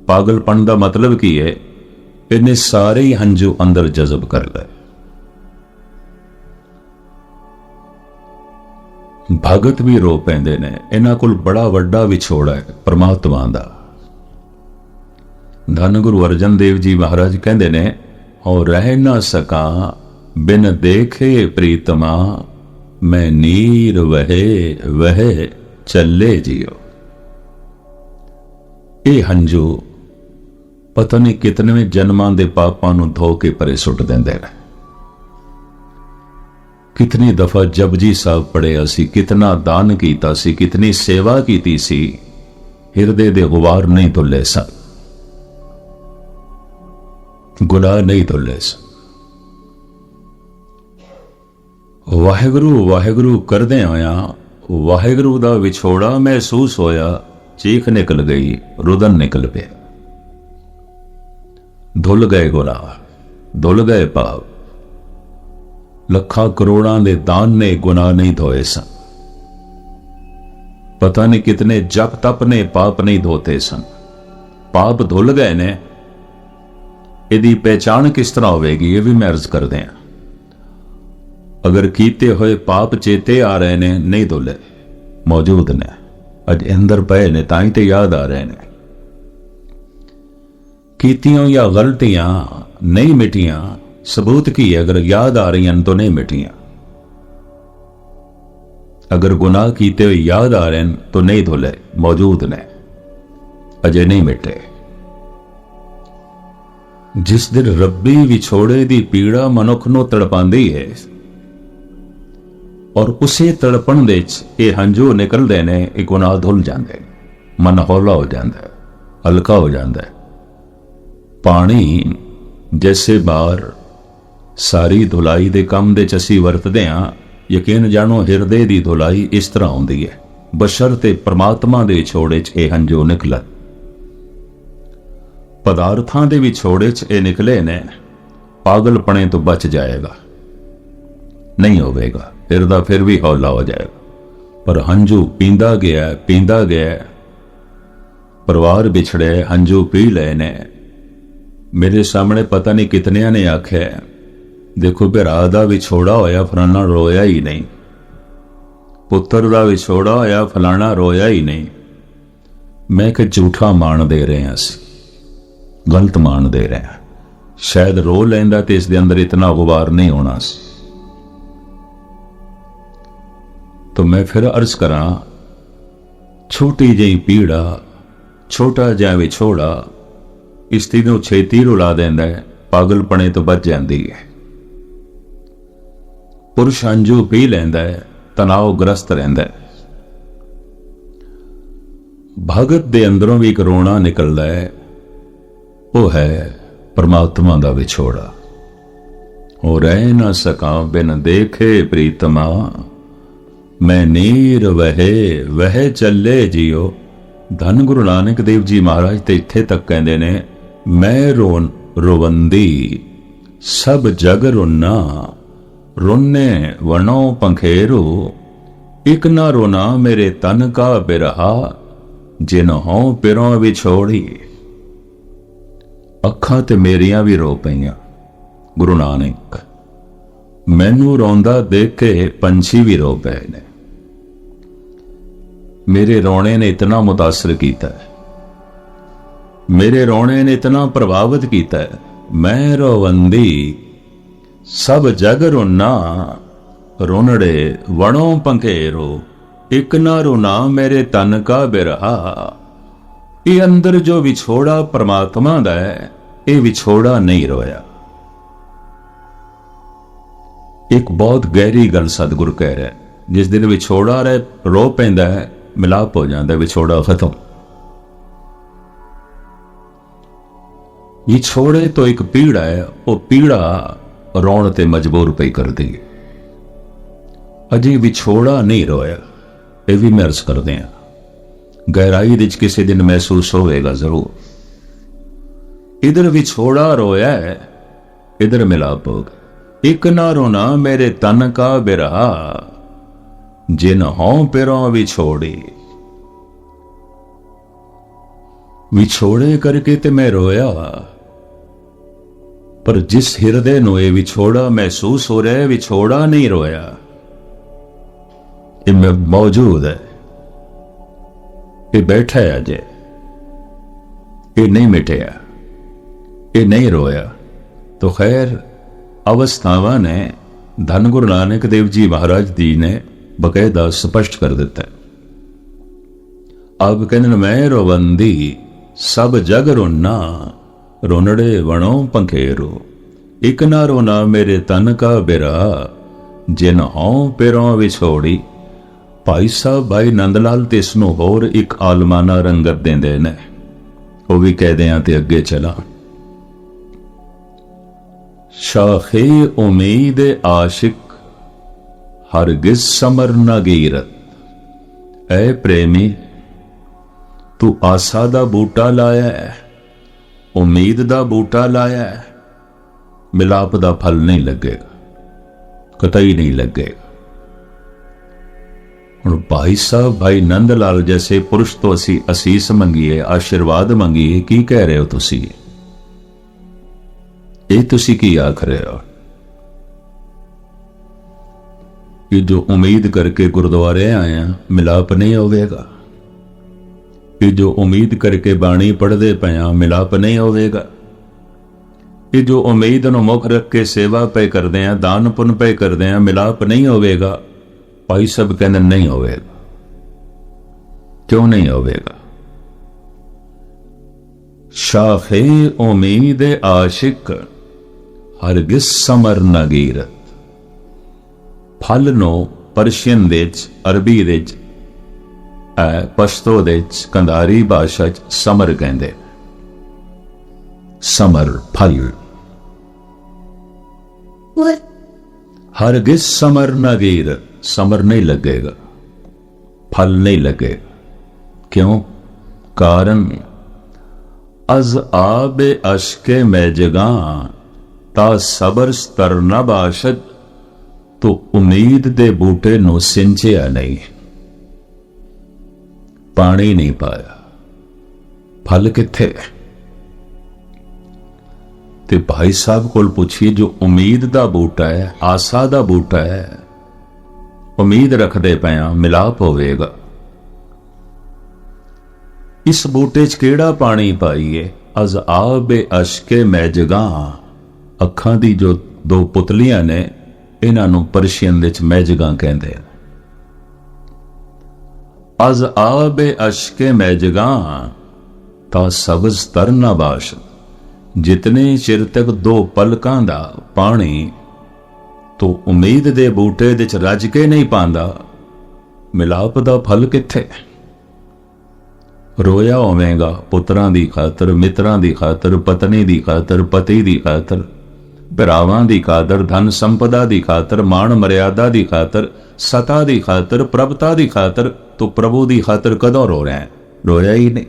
पागलपन का मतलब की है, इन्हें सारे ही हंझू अंदर जज़ब कर ले। भगत भी रो पैंदे ने, इन्हां कोल बड़ा वड्डा विछोड़ा है परमात्मा दा। धन गुरु अर्जन देव जी महाराज कहते ने, हो रह ना सका बिन देखे प्रीतमा, मैं नीर वहे वह चले जियो। ये हंझू पता नहीं कितने जन्मां दे पापां नूं धो के परे सुट देंदे ने। कितनी दफा जपजी साहब पढ़िया सी, कितना दान कीता सी, कितनी सेवा कीती सी, हिरदे दे गुवार नहीं धुले सन, गुनाह नहीं धुले सन। वाहिगुरु वाहिगुरु करदे होया वाहिगुरु दा विछोड़ा महसूस होया, चीख निकल गई, रुदन निकल पिया। धुल गए गुनाह, धुल गए पाप। लखा करोड़ां दे दान ने गुनाह नहीं धोए सन। पता नहीं कितने जप तप ने पाप नहीं धोते सन। पाप धुल गए ने। इहदी पहचान किस तरह होवेगी, ये भी मैं अर्ज कर दें। अगर कीते हुए पाप चेते आ रहे ने, नहीं धुले, मौजूद ने, अज अंदर पए ने, ताई ते याद आ रहे ने। कीतियां या गलतियां नहीं मिटियां, सबूत की है, अगर याद आ रही हैं तो नहीं मिटियां। अगर गुनाह कीते हुए याद आ रहे हैं तो नहीं धुले, मौजूद ने, अजय नहीं मिटे। जिस दिन रब्बी विछोड़े दी पीड़ा मनुख नूं तड़पांदी है, और उसे तड़पण दे ये हंझू निकलते ने, एक गुनाह धुल जाते, मन हौला हो जाता है, हल्का हो जाता है। पानी जैसे बार सारी धुलाई दे काम दे असीं वरतदे हां, यकीन जानो हिरदे दी धुलाई इस तरह आउंदी है, बशर्ते परमात्मा दे विछोड़े च ये हंझू निकलन। पदार्थां दे विछोड़े च ये निकले ने, पागलपने तो बच जाएगा, नहीं होवेगा, हिरदा फिर भी हौला हो जाएगा। पर हंझू पींदा गया, पींदा गया, परिवार बिछड़े, हंझू पी ले ने। मेरे सामने पता नहीं कितनिया ने आख्या, देखो भरा दा विछोड़ा होया, फलाना रोया ही नहीं, पुत्र दा विछोड़ा होया, फलाना रोया ही नहीं। मैं कि झूठा मान दे रहे हैं, असी गलत मान दे रहे हैं। शायद रो लेंदा ते इस दे अंदर इतना गुबार नहीं होना सी। तो मैं फिर अर्ज करा, छोटी जी पीड़ा, छोटा जिहा विछोड़ा इस तीनों छेती रुला देंदा है, पागलपने तो बच जाती है। पुरुष हंझू पी लैंदा है, तनावग्रस्त रहिंदा है। भगत दे अंदरों भी एक रोना निकलदा है, वो है परमात्मा दा विछोड़ा। हो रह ना सका बिन देखे प्रीतमा, मैं नीर वहे वह चले जियो। धन गुरु नानक देव जी महाराज ते इत्थे तक कहंदे ने, मैं रोन रोवंदी सब जग रोना, रोने वनो पंखेरो, एक ना रोना मेरे तन का बिरहा, जिन हो पिरों विछोड़ी। अखां ते मेरियां भी रो पईयां, गुरु नानक मैनू रोंदा देख के पंछी भी रो पे ने। मेरे रोने ने इतना मुतासर किया है, मेरे रोने ने इतना प्रभावित किया है। मैं रोवंदी सब जग रोना, रोनड़े वणों पंखेरो, एक ना रोना मेरे तन का बिरहा। ये अंदर जो विछोड़ा परमात्मा दा है, ये विछोड़ा नहीं रोया। एक बहुत गहरी गल सतगुरु कह रहा है, जिस दिन विछोड़ा रहे रो पैंदा है, मिलाप हो जाता है, विछोड़ा खत्म। विछोड़े तो एक पीड़ा है, वो पीड़ा रोण ते मजबूर पई कर दी। अजे विछोड़ा नहीं रोया, ये भी मैं अर्ज करते हैं, गहराई विच किसी दिन महसूस होएगा जरूर। इधर विछोड़ा रोया है, इधर मिलाप होगा। एक ना रोना मेरे तन का बिरहा, जिन हों पिरों विछोड़ी। विछोड़े करके ते मैं रोया, पर जिस हृदय नो ये विछोड़ा महसूस हो रहा है, विछोड़ा नहीं रोया, ये में मौजूद है, ये बैठा है अजय, ये नहीं मिटया, ये नहीं रोया। तो खैर अवस्थावां ने धन गुरु नानक देव जी महाराज जी ने बकायदा स्पष्ट कर दिता है। अब कहने मैं रोवंदी सब जग रोना, रोनड़े वणों पंखेरो। एक ना रोना मेरे तन का बिरा, जिन हों पिरों विछोड़ी। भाई साहब भाई नंदलाल ते इसनों होर एक आलमाना रंगत देंदे ने, वो भी कह दें ते अगे चला। शाखे उम्मीद आशिक हरगिज समर न गीरत। ऐ प्रेमी तू आसा दा बूटा लाया है, उम्मीद दा बूटा लाया है, मिलाप दा फल नहीं लगेगा, कतई नहीं लगेगा। हुण भाई साहब भाई नंदलाल जैसे पुरुष तो असी असीस मंगीए, आशीर्वाद मंगीए, की कह रहे हो तुसी? ये तुसी की आख रहे हो? ये जो उम्मीद करके गुरुद्वारे आए मिलाप नहीं होवेगा, ये जो उम्मीद करके बाणी पढ़ते पे मिलाप नहीं होवेगा, ये जो उम्मीद नु मुख रख के सेवा पे करते हैं, दान पुण्य पे करते हैं, मिलाप नहीं होवेगा। भाई सब कहते नहीं होवेगा। क्यों नहीं होवेगा? शाखे उम्मीद आशिक हरगिज समर न गीरत। फल नो परशियन दे अरबी दे पश्तो दे कंधारी भाषा च समर कहंदे। समर फल। हरगिज समर न गीरत, समर नहीं लगेगा, फल नहीं लगेगा। क्यों? कारण अज आबे अशके में जगा ता सबर स्तर न बाशत। तो उम्मीद दे बूटे नो सिंचिया नहीं, पानी नहीं पाया, फल किथे? ते भाई साहब कोल पूछिए, जो उम्मीद दा बूटा है, आसा दा बूटा है, उम्मीद रखदे पया मिलाप होवेगा, इस बूटे च केड़ा पानी पाईए? अज आबे अशके मैजगा। अखां दी जो दो पुतलियां ने, इन्हां नूं परशियन दे च मैजगा कहंदे। अज आबे अशके मैजगा ता सबज तरना बाश। जितने चिर तक दो पलकां दा पानी तो उम्मीद दे बूटे दे च रज के नहीं पांदा, मिलाप दा फल किथे? रोया होवेगा पुत्रां दी खातर, मित्रां दी खातर, पत्नी दी खातर, पति दी खातर, भरावां दी खातर, धन संपदा दी खातर, मान मर्यादा दी खातर, सता दी खातर, प्रभुता दी खातर। तो प्रभु दी खातर कदों रो रहे हैं? रोया ही नहीं।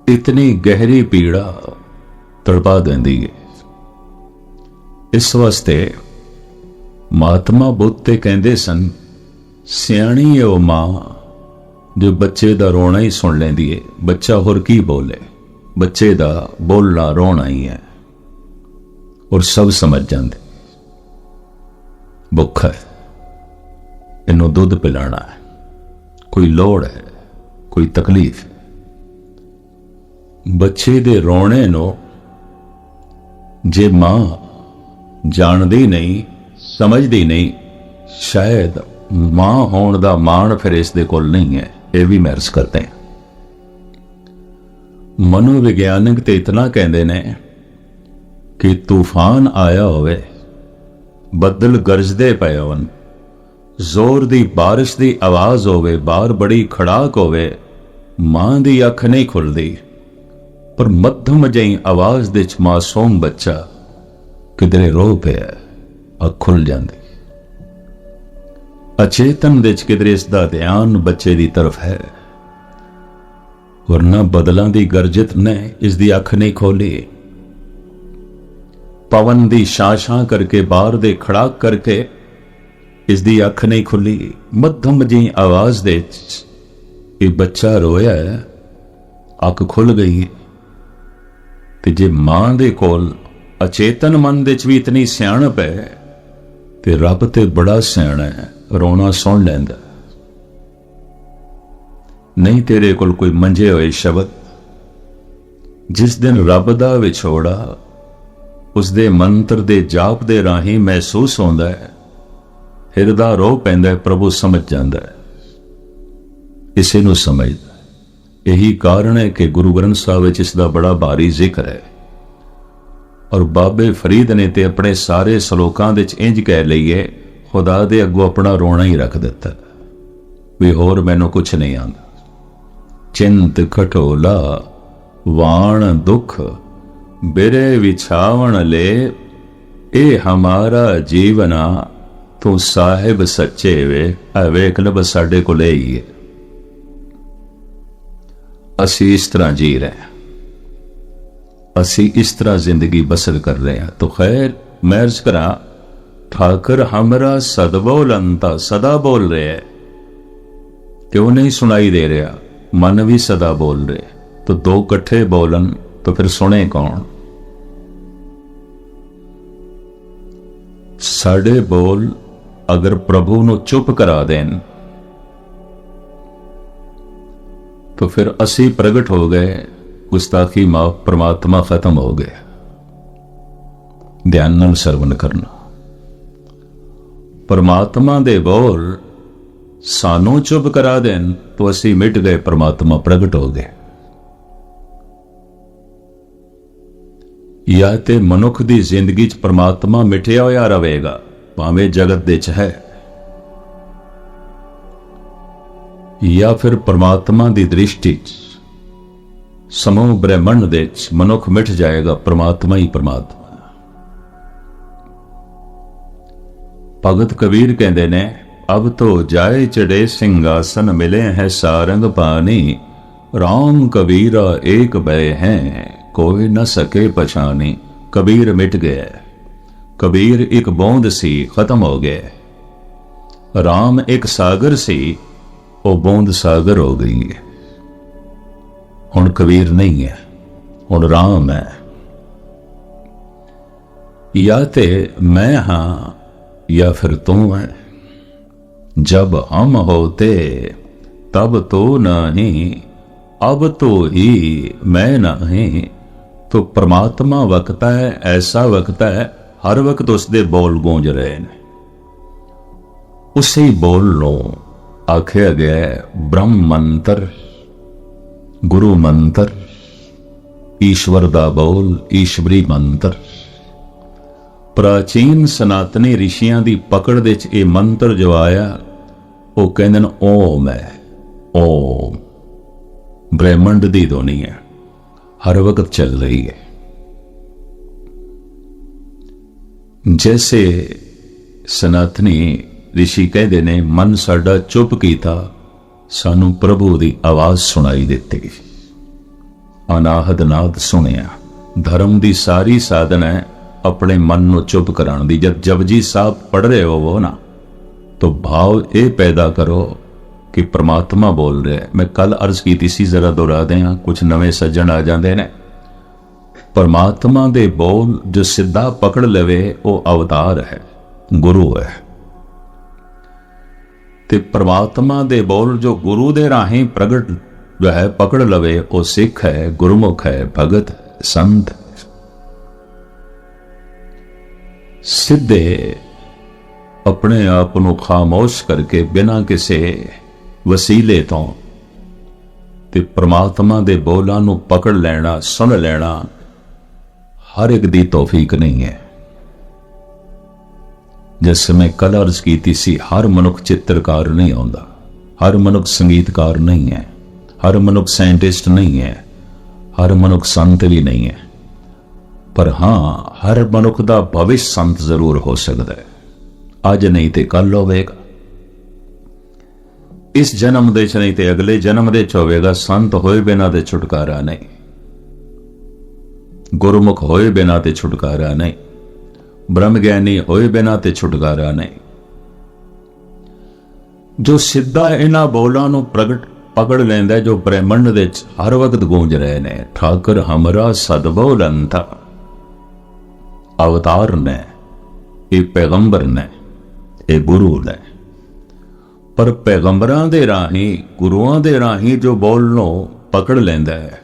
इतनी गहरी पीड़ा तड़पा देंदी है। इस वास्ते महात्मा बुद्ध ते कहंदे सन, सियाणी है वो मां जो बच्चे दा रोना ही सुन लेंदी है। बच्चा होर की बोले, बच्चे दा बोलना रोना ही है, और सब समझ जाते। भुखा है, इन्हों दुध पिलाना है, कोई लोड़ है, कोई तकलीफ है। बच्चे दे रोने नो जे मां जानदी नहीं, समझदी नहीं, शायद मां होण दा माण फिर इस दे कोल नहीं है। ये भी महर्ज करते हैं। मनोविग्यानक तो इतना कहते ने कि तूफान आया होवे, बदल गरजदे पे होवन, जोर दी बारिश दी आवाज होवे, बाहर बड़ी खड़ाक होवे, मां दी अख नहीं खुलदी, पर मध्यम जही आवाज दे मासूम बच्चा किधरे रो पिया, अख खुल जाती। अचेतन दे किधरे इसका ध्यान बच्चे की तरफ है, वरना बदलों की गरजत ने इसकी अख नहीं खोली। पवन की शां करके बाहर दे खड़ाक करके इसकी अख नहीं खुली। मध्यम जी आवाज दे ये बच्चा रोया है, अख खुल गई। ते जे मां दे कोल अचेतन मन दे भी इतनी सियाणप है, ते रब ते बड़ा सियाणा है, रोना सुन लैंदा। नहीं तेरे कोल कोई मंजे हुए शब्द, जिस दिन रब दा विछोड़ा उसदे मंत्र दे जाप दे राही महसूस होंदा है, हिरदा रो पैंदा है, प्रभु समझ जांदा है, इसे नूं समझदा। यही कारण है कि गुरु ग्रंथ साहिब विच इसदा बड़ा भारी जिक्र है। और बाबे फरीद ने ते अपने सारे सलोकां दे विच इंज कह लईए, खुदा दे अगों अपना रोना ही रख दिता भी होर मैनू कुछ नहीं आंदा। चिंत खटोला वाण दुख बिरे विछावण ले, ए हमारा जीवना तू साहिब सच्चे वे। वेख लब साडे को ले ही है, असी इस तरह जी रहे हैं, असी इस तरह जिंदगी बसर कर रहे हैं। तो खैर मैं अर्ज करा, ठाकर हमरा सदबोलंता सदा बोल रहे है, क्यों नहीं सुनाई दे रहा? मन भी सदा बोल रहे, तो दो कट्ठे बोलन तो फिर सुने कौन? साडे बोल अगर प्रभु नु चुप करा देन तो फिर असी प्रगट हो गए, गुस्ताखी माफ, परमात्मा खत्म हो गया। ध्यान नाल सरवण करना। परमात्मा दे बोल सानू चुप करा देन तो असी मिट गए, परमात्मा प्रगट हो गए। या ते मनुख दी जिंदगी च परमात्मा मिटिया होया रहेगा, भावें जगत दे च है, या फिर परमात्मा दी दृष्टि च समूह ब्रह्मंड दे च मनुख मिट जाएगा, परमात्मा ही परमात्मा। भगत कबीर कहते ने, अब तो जाए चढ़े सिंहासन, मिले हैं सारंग पानी, राम कबीरा एक भय हैं, कोई न सके पछानी। कबीर मिट गया, कबीर एक बूंद सी, खत्म हो गया। राम एक सागर सी, वो बूंद सागर हो गई है। हुण कबीर नहीं है, हुण राम है। या ते मैं हां या फिर तू है। जब हम होते तब तो नहीं, अब तो ही मैं नहीं। तो परमात्मा वक्त है, ऐसा वक्त है, हर वक्त उसके बोल गूंज रहे हैं। उसी बोल लो आख्या गया है ब्रह्म मंत्र, गुरु मंत्र, ईश्वर दा बोल, ईश्वरी मंत्र। प्राचीन सनातनी ऋषियां दी पकड़ दे च ये मंत्र जो आया, वो कहंदे ने ओम है। ओम ब्रह्मंड दी ध्वनि है, हर वक्त चल रही है। जैसे सनातनी ऋषि कहते ने, मन साडा चुप कीता, सानू प्रभु दी आवाज सुनाई दिती, अनाहद नाद सुनिया। धर्म दी सारी साधन है अपने मन नू चुप कराने दी। जब जपजी साहब पढ़ रहे हो वो ना, तो भाव ये पैदा करो कि परमात्मा बोल रहे हैं। मैं कल अर्ज की सी, जरा दोहरा दें, कुछ नवे सज्जन आ जाते हैं। परमात्मा दे बोल जो सीधा पकड़ लवे वो अवतार है, गुरु है। ते परमात्मा दे बोल जो गुरु दे राही प्रगट जो है पकड़ लवे, वो सिख है, गुरुमुख है, भगत है, संत है। सिद्धे अपने आप को खामोश करके बिना किसी वसीले तो ਤੇ परमात्मा दे बोलां नूं पकड़ लेना, सुन लेना हर एक दी तौफीक नहीं है। जिस समय कल अर्ज की सी, हर मनुख चित्रकार नहीं होंदा, हर मनुख संगीतकार नहीं है, हर मनुख साइंटिस्ट नहीं है, हर मनुख संत भी नहीं है। पर हाँ, हर मनुख दा भविष्य संत जरूर हो सकता है। अज नहीं तो कल होवेगा, इस जन्म दे च नहीं तो अगले जन्म दे च होवेगा। संत होए बिना ते छुटकारा नहीं, गुरमुख होए बिना ते छुटकारा नहीं, ब्रह्म ज्ञानी होए बिना ते छुटकारा नहीं। जो सिद्धा इन्हां बोलां नूं प्रगट पकड़ लैंदा, जो ब्रह्मंड दे हर वक्त गूंज रहे ने, ठाकर हमरा सदबोल अंता, अवतार ने, ये पैगंबर ने, ये गुरु ने। पर पैगंबरां दे राही, गुरुआं दे राही जो बोलनों पकड़ लैंदा है,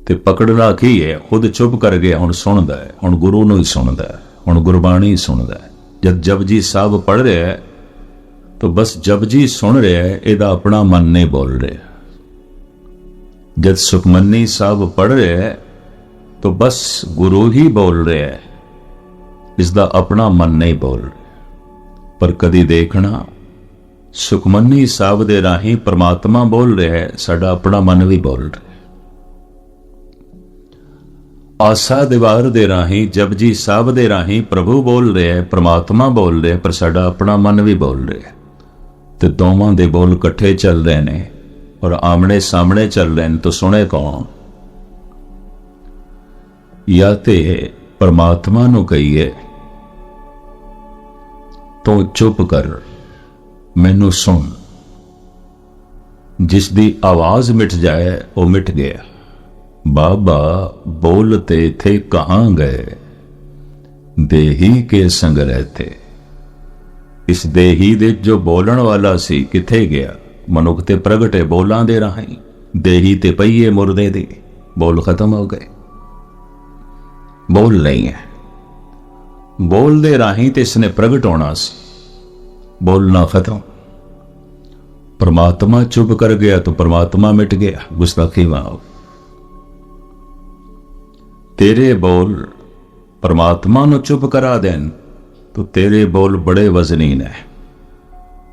ते पकड़ना की है, खुद चुप कर गया, हुण सुनदा है, हुण गुरु नूं ही सुनदा है, हुण गुरबाणी सुनदा है। जब जपजी साहब पढ़ रहा है तो बस जपजी सुन रहा है, इहदा अपना मन नहीं बोल रहा। जब सुखमनी साहब पढ़ रहे है तो बस गुरु ही बोल रहे है, इसका अपना मन नहीं बोल रहा। पर कदी देखना, सुखमनी साहब दे राही परमात्मा बोल रहा है, साडा अपना मन भी बोल रहा है। आसा दीवार दे राही, जपजी साहब दे राही प्रभु बोल रहे है, परमात्मा बोल रहे है, पर साडा अपना मन भी बोल रहा है। तो दोवां दे बोल कट्ठे चल रहे ने और आमने सामने चल रहे हैं, तो सुने कौन? या ते परमात्मा नूं कहिए तो चुप कर, मैनू सुन। जिसदी आवाज मिट जाए वो मिट गया। बाबा बोलते थे कहां गए, देही के संग रहते। इस देही दे जो बोलन वाला सी किथे गया? मनुख ते प्रगटे बोलां दे राही, देही ते पईए मुर्दे दी, बोल खत्म हो गए, बोल नहीं है। बोल दे राही ते इसने प्रगट होना सी, बोलना खत्म। परमात्मा चुप कर गया तो परमात्मा मिट गया। गुस्ताखी माफ। तेरे बोल परमात्मा नु चुप करा देन तो तेरे बोल बड़े वजनीन है,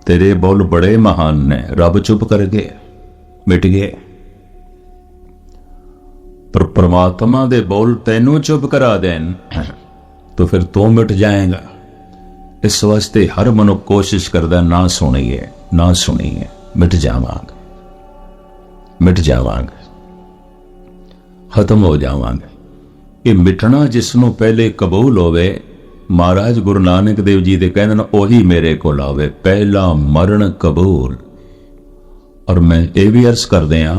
तेरे बोल बड़े महान ने। रब चुप कर गए, मिट गए। पर परमात्मा दे बोल तेनू चुप करा देन तो फिर तू मिट जाएगा। इस वास्ते हर मनुख कोशिश करता ना सुनिए, ना सुनिए, मिट जावांगे, मिट जावांगे, खत्म हो जावांगे। ये मिटना जिसनों पहले कबूल होवे, महाराज गुरु नानक देव जी दे कहने ओही मेरे को आवे। पहला मरण कबूल। और मैं ये भी अर्ज कर दिया,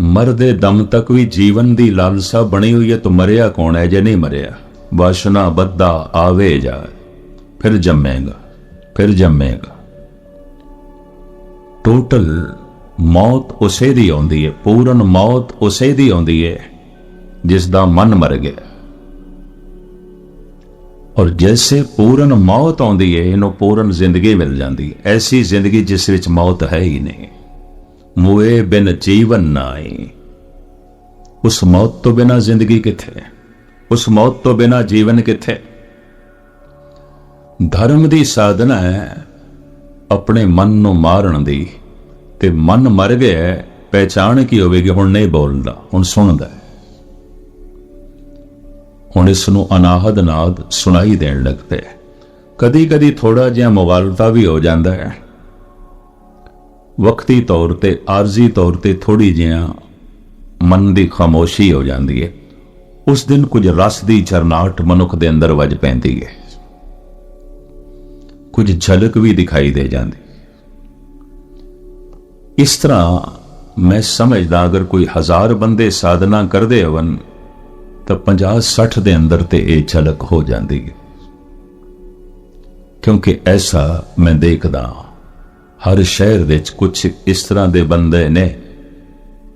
मरदे दम तक भी जीवन दी लालसा बनी हुई है, तो मरिया कौन है जे नहीं मरिया? वासना बद्दा आवे जाए, फिर जमेगा, फिर जमेगा। टोटल मौत उसे दी आउंदी है, पूर्ण मौत उसे दी आउंदी है जिसदा मन मर गया। और जैसे पूर्ण मौत आउंदी है, इन्हों पूर्ण जिंदगी मिल जाती है। ऐसी जिंदगी जिस विच मौत है ही नहीं। मुए बिन जीवन ना आई। उस मौत तो बिना जिंदगी किथे, उस मौत तो बिना जीवन किथे। धर्म दी साधना है अपने मन नूं मारन दी, ते मन मर गया, पहचान की होवेगी? हुण नहीं बोलदा, हुण सुनदा है। हुण इसनूं अनाहद नाद सुनाई देण लग पे। कदी कदी थोड़ा जिहा मुगालता भी हो जाता है, वक्ती तौर ते, आरजी तौर ते थोड़ी जिहा मन की खामोशी हो जाती है। उस दिन कुछ रस की झरनाहट मनुख दे अंदर वज पैंदी है, कुछ झलक भी दिखाई दे जाती। इस तरह मैं समझदा अगर कोई 1000 बंदे साधना करते होवन तो 50-60 दे अंदर ते ये झलक हो जाती है। क्योंकि ऐसा मैं देखदा हर शहर विच कुछ इस तरह दे बंदे ने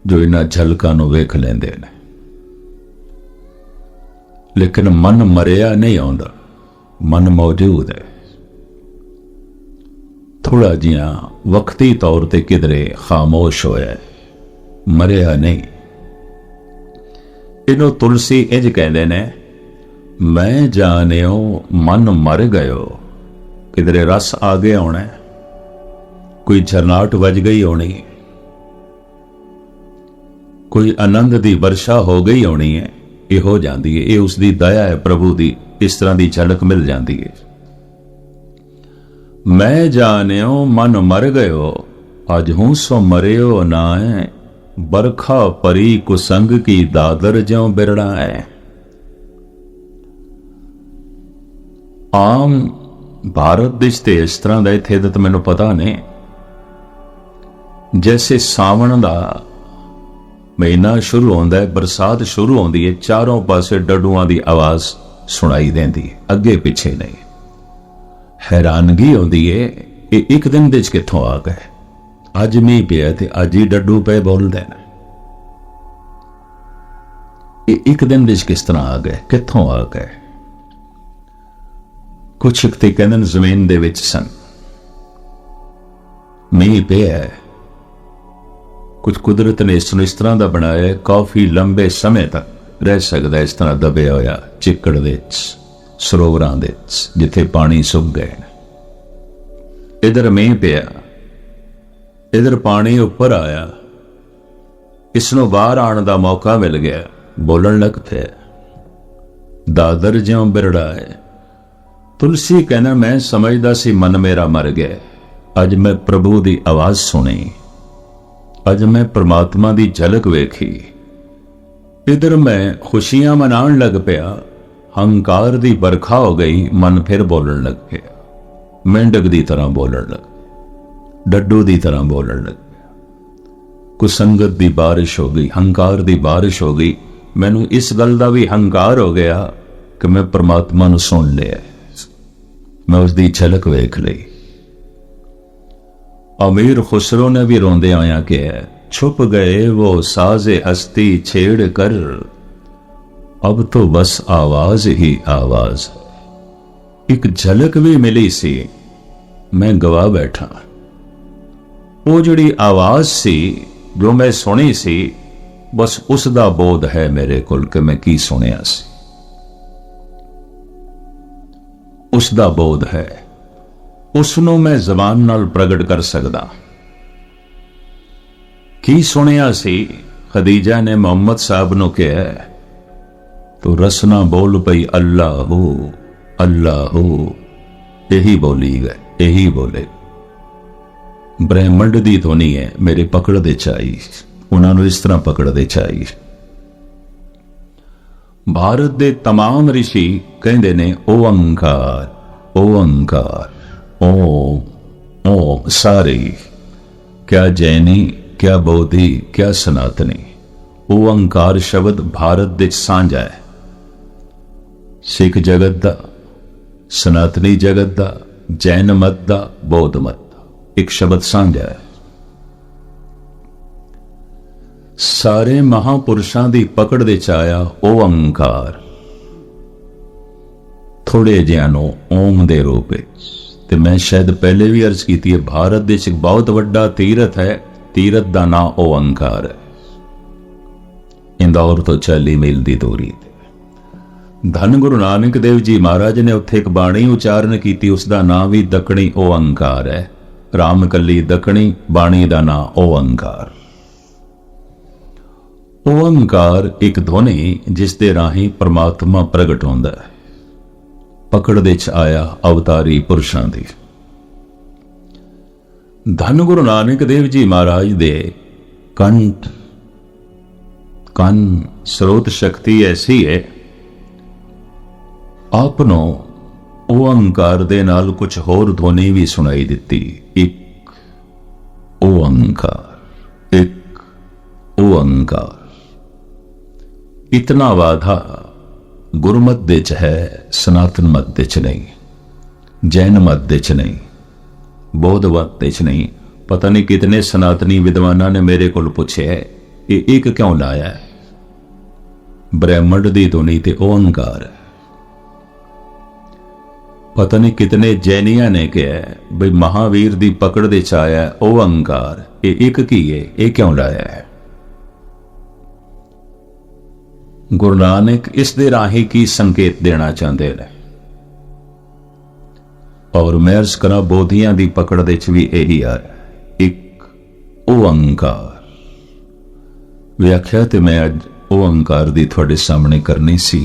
जो इन्हां झलकां नूं वेख लैंदे ने, लेकिन मन मरिया नहीं आउंदा, मन मौजूद है। थोड़ा जिहा वक्ती तौर ते किधरे खामोश होया, मरिया नहीं। इनू तुलसी इंज कहते ने, मैं जानियो मन मर गयो। किधरे रस आ गया होना, कोई झरनाट वज गई होनी, कोई आनंद की वर्षा हो गई होनी है, ये हो जाती है। ये उसकी दया है प्रभु की, इस तरह की झलक मिल जाती है। मैं जानियो मन मर गयो, अज हूं सो मरियो ना है। बरखा परी कुसंग की दादर ज्यों बिरड़ा है। आम भारत देश ते इस तरह का इत्थे तो मैनू पता नहीं, जैसे सावन का महीना शुरू होता है, बरसात शुरू होती है, चारों पासे डडुआं की आवाज सुनाई देती है, अगे पिछे नहीं। हैरानगी होती है, ये एक दिन दे कित्थों आ गए। अज मीह पिया ते अज ही डड्डू पे बोलते हैं। ये एक दिन दे किस तरह आ गए, कित्थों आ गए। कुछ ते कहते जमीन दे विच सन, मीह पिया है। कुछ कुदरत ने इसनूं इस तरह का बनाया, काफी लंबे समय तक रह सकता इस तरह दबिया होया चिक्कड़ दे सरोवरां दे जिथे पानी सुक गए। इधर मीह पिया, इधर पानी उपर आया, इसनों बाहर आने का मौका मिल गया, बोलन लग पे। दादर ज्यों बिरड़ा है। तुलसी कहना, मैं समझदा सी मन मेरा मर गया, अज मैं प्रभु की आवाज सुनी, अज मैं परमात्मा की झलक वेखी। इधर मैं खुशियां मनान लग पिया, हंकार की बरखा हो गई, मन फिर बोलन लग गया, मेंढक की तरह बोलन लग, डड्डू की तरह बोलन लग गया। कुसंगत की बारिश हो गई, हंकार की बारिश हो गई। मैनू इस गल का भी हंकार हो गया कि मैं परमात्मा नू सुन लिया, मैं उसकी झलक वेख ली। अमीर खुसरो ने भी रोंदे आया कहा, छुप गए वो साजे हस्ती छेड़ कर, अब तो बस आवाज ही आवाज। एक झलक भी मिली सी, मैं गवा बैठा। वो जिहड़ी आवाज सी जो मैं सुनी सी, बस उसका बोध है मेरे कोल कि मैं की सुनिया सी, उसका बोध है, उसनों मैं जबान नाल प्रगट कर सकदा। की सुनिया सी, खदीजा ने मोहम्मद साहब नू कहा, तो रसना बोल पई अल्लाह हो, अल्लाह हो। यही बोली गए, यही बोले। ब्रह्मंड दी ध्वनि है, मेरे पकड़ दे चाहिए, उन्होंने इस तरह पकड़ दे चाहिए। भारत दे तमाम ऋषि कहते ने ओंकार, ओंकार, ओम ओम। सारे, क्या जैनी, क्या बौद्धि, क्या सनातनी, ओंकार शब्द भारत दे सांझा है। सिख जगत दा, सनातनी जगत दा, जैन मत दा, बौद्ध मत दा, एक शब्द सांझा है। सारे महापुरुषों की पकड़ दे आया ओंकार, थोड़े जिहां ओम दे रूप। ते मैं शायद पहले भी अर्ज की है, भारत देश एक बहुत वड्डा तीरथ है, तीरथ का नाम ओंकार है। इंदौर तो 40 मील की दूरी। धन गुरु नानक देव जी महाराज ने उत्थे एक बाणी उचारण की, उसका नाम भी दखणी ओंकार है। राम कली दखणी, बाणी का नाम ओंकार। ओंकार एक ध्वनि जिसके राही परमात्मा प्रगट होंदा है, पकड़ दे आया अवतारी पुरुषों की। धन गुरु नानक देव जी महाराज दे कंठ कन स्रोत शक्ति ऐसी है, आपनो ओंकार दे नाल कुछ होर ध्वनि भी सुनाई दिती। एक ओंकार, एक ओंकार। इतना वाधा गुरमत दे च है, सनातन मत दे च नहीं, जैन मत दे च नहीं, बौद्ध मत दे च नहीं। पता नहीं कितने सनातनी विद्वाना ने मेरे को पूछे है, ये एक क्यों लाया है। ब्रह्मंड दी ध्वनि ते ओंकार है। पता नहीं कितने जैनिया ने कहा बई महावीर की पकड़ दे आया ਉਹ अहंकार ये एक की है, ये क्यों लाया है। गुरु नानक इस दे राही की संकेत देना चाहते हैं और मैं अर्ज करा बोधियां की पकड़ दे भी यही आ एक ਉਹ अहंकार। व्याख्या तो मैं अज ਉਹ अहंकार की थोड़े सामने करनी सी।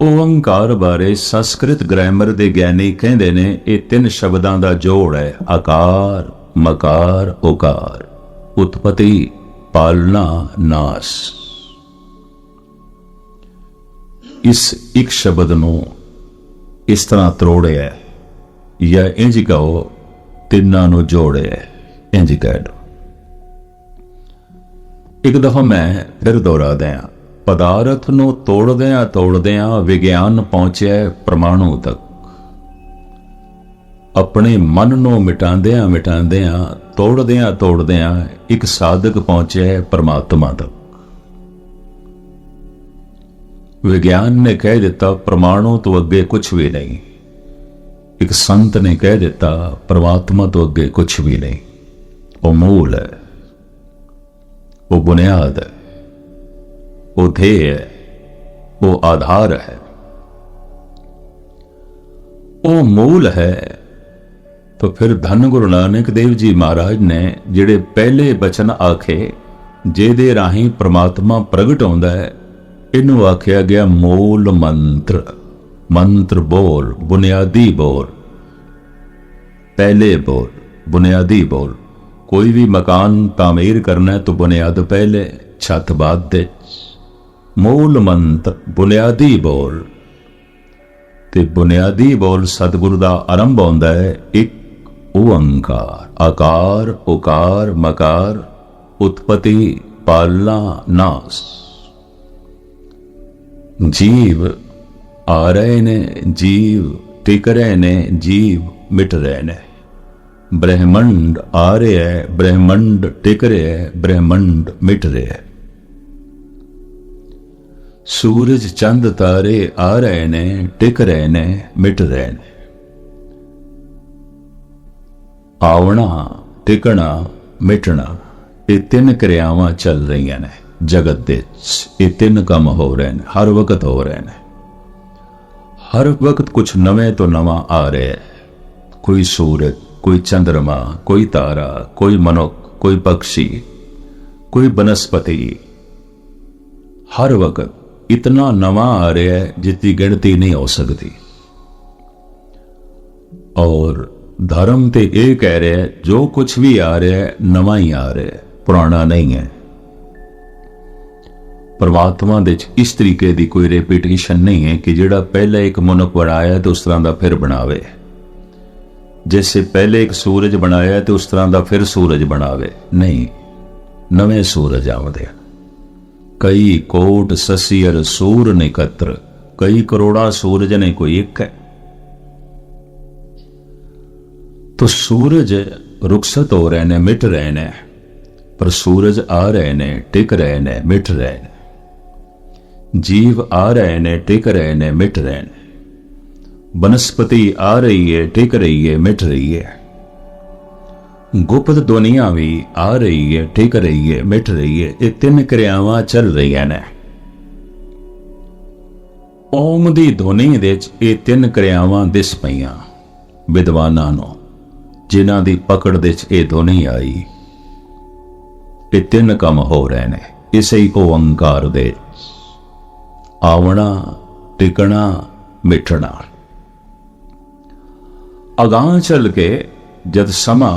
ओंकार बारे संस्कृत ग्रामर के ज्ञानी कहते ने ये 3 शब्दों का जोड़ है, आकार मकार उकार, उत्पत्ति पालना नाश। इस एक शब्द नूं इस तरह तरोड़िया या इंज कहो तिन्नां नूं जोड़िया, इंज कह दो। एक दफा मैं फिर दोहरा दिया, पदार्थ नूं तोड़दियां विज्ञान पहुंचा परमाणु तक। अपने मन नूं मिटांदियां तोड़दियां एक साधक पहुंचा परमात्मा तक। विज्ञान ने कह दिता परमाणु तो अगे कुछ भी नहीं, एक संत ने कह दिता परमात्मा तो अगे कुछ भी नहीं। वो मूल है, वो बुनियाद है, वो ध्येय है, वो आधार है, वो मूल है। तो फिर धन गुरु नानक देव जी महाराज ने जिहड़े पहले बचन आखे जेदे राही परमात्मा प्रगट होंदा है, इनू आख्या गया मूल मंत्र। मंत्र बोल, बुनियादी बोल, पहले बोल, बुनियादी बोल। कोई भी मकान तामीर करना है तो बुनियाद पहले, छत बाद दे। मूल मंत्र बुनियादी बोल ते बुनियादी बोल सतगुरु दा आरंभ होंदा है एक ओंकार, आकार उकार मकार, उत्पत्ति पालना नाश। जीव आ रहे ने, जीव टिक रहे ने, जीव मिट रहे ने। ब्रह्मंड आ रहे है, ब्रह्मंड टिक रहे है, ब्रह्मंड मिट रहे है। सूरज चंद तारे आ रहे ने, टिक रहे ने, मिट रहे ने। आवना टिकना मिटना ये 3 क्रियावां चल रही ने जगत दे। ये 3 काम हो रहे हैं, हर वक्त हो रहे हैं। हर वक्त कुछ नवे तो नवा आ रहे है। कोई सूरज, कोई चंद्रमा, कोई तारा, कोई मनुख, कोई पक्षी, कोई वनस्पति। हर वक्त इतना नवा आ रहा है जिसकी गिनती नहीं हो सकती। और धर्म ते ये कह रहे हैं जो कुछ भी आ रहा है नवा ही आ रहा है, पुराना नहीं है। परमात्मा दे इस तरीके की कोई रेपिटेशन नहीं है कि जिहड़ा पहले एक मनुख बनाया तो उस तरह का फिर बनावे। जैसे पहले एक सूरज बनाया तो उस तरह का फिर सूरज बनावे, नहीं। नवे सूरज आउंदे। कई कोट ससियर सूर निकत्र, कई करोड़ा सूरज ने कोई एक है। तो सूरज रुखसत हो रहे ने, मिट रहे ने, पर सूरज आ रहे ने, टिक रहे ने, मिट रहे ने। जीव आ रहे ने, टिक रहे ने, मिट रहे ने। वनस्पति आ रही है, टिक रही है, मिट रही है। गुप्त दुनिया भी आ रही है, टिक रही है, मिट रही है। ये 3 क्रियावां चल रही ने। ओम दी ध्वनि दे ये 3 क्रियावां दिस पईयां विद्वानां नूं, जिन्हां दी पकड़ दे ये ध्वनि आई। ये 3 काम हो रहे ने इसे ही ओंकार दे। आवना टिकना मिटना। अगां चल के जद समा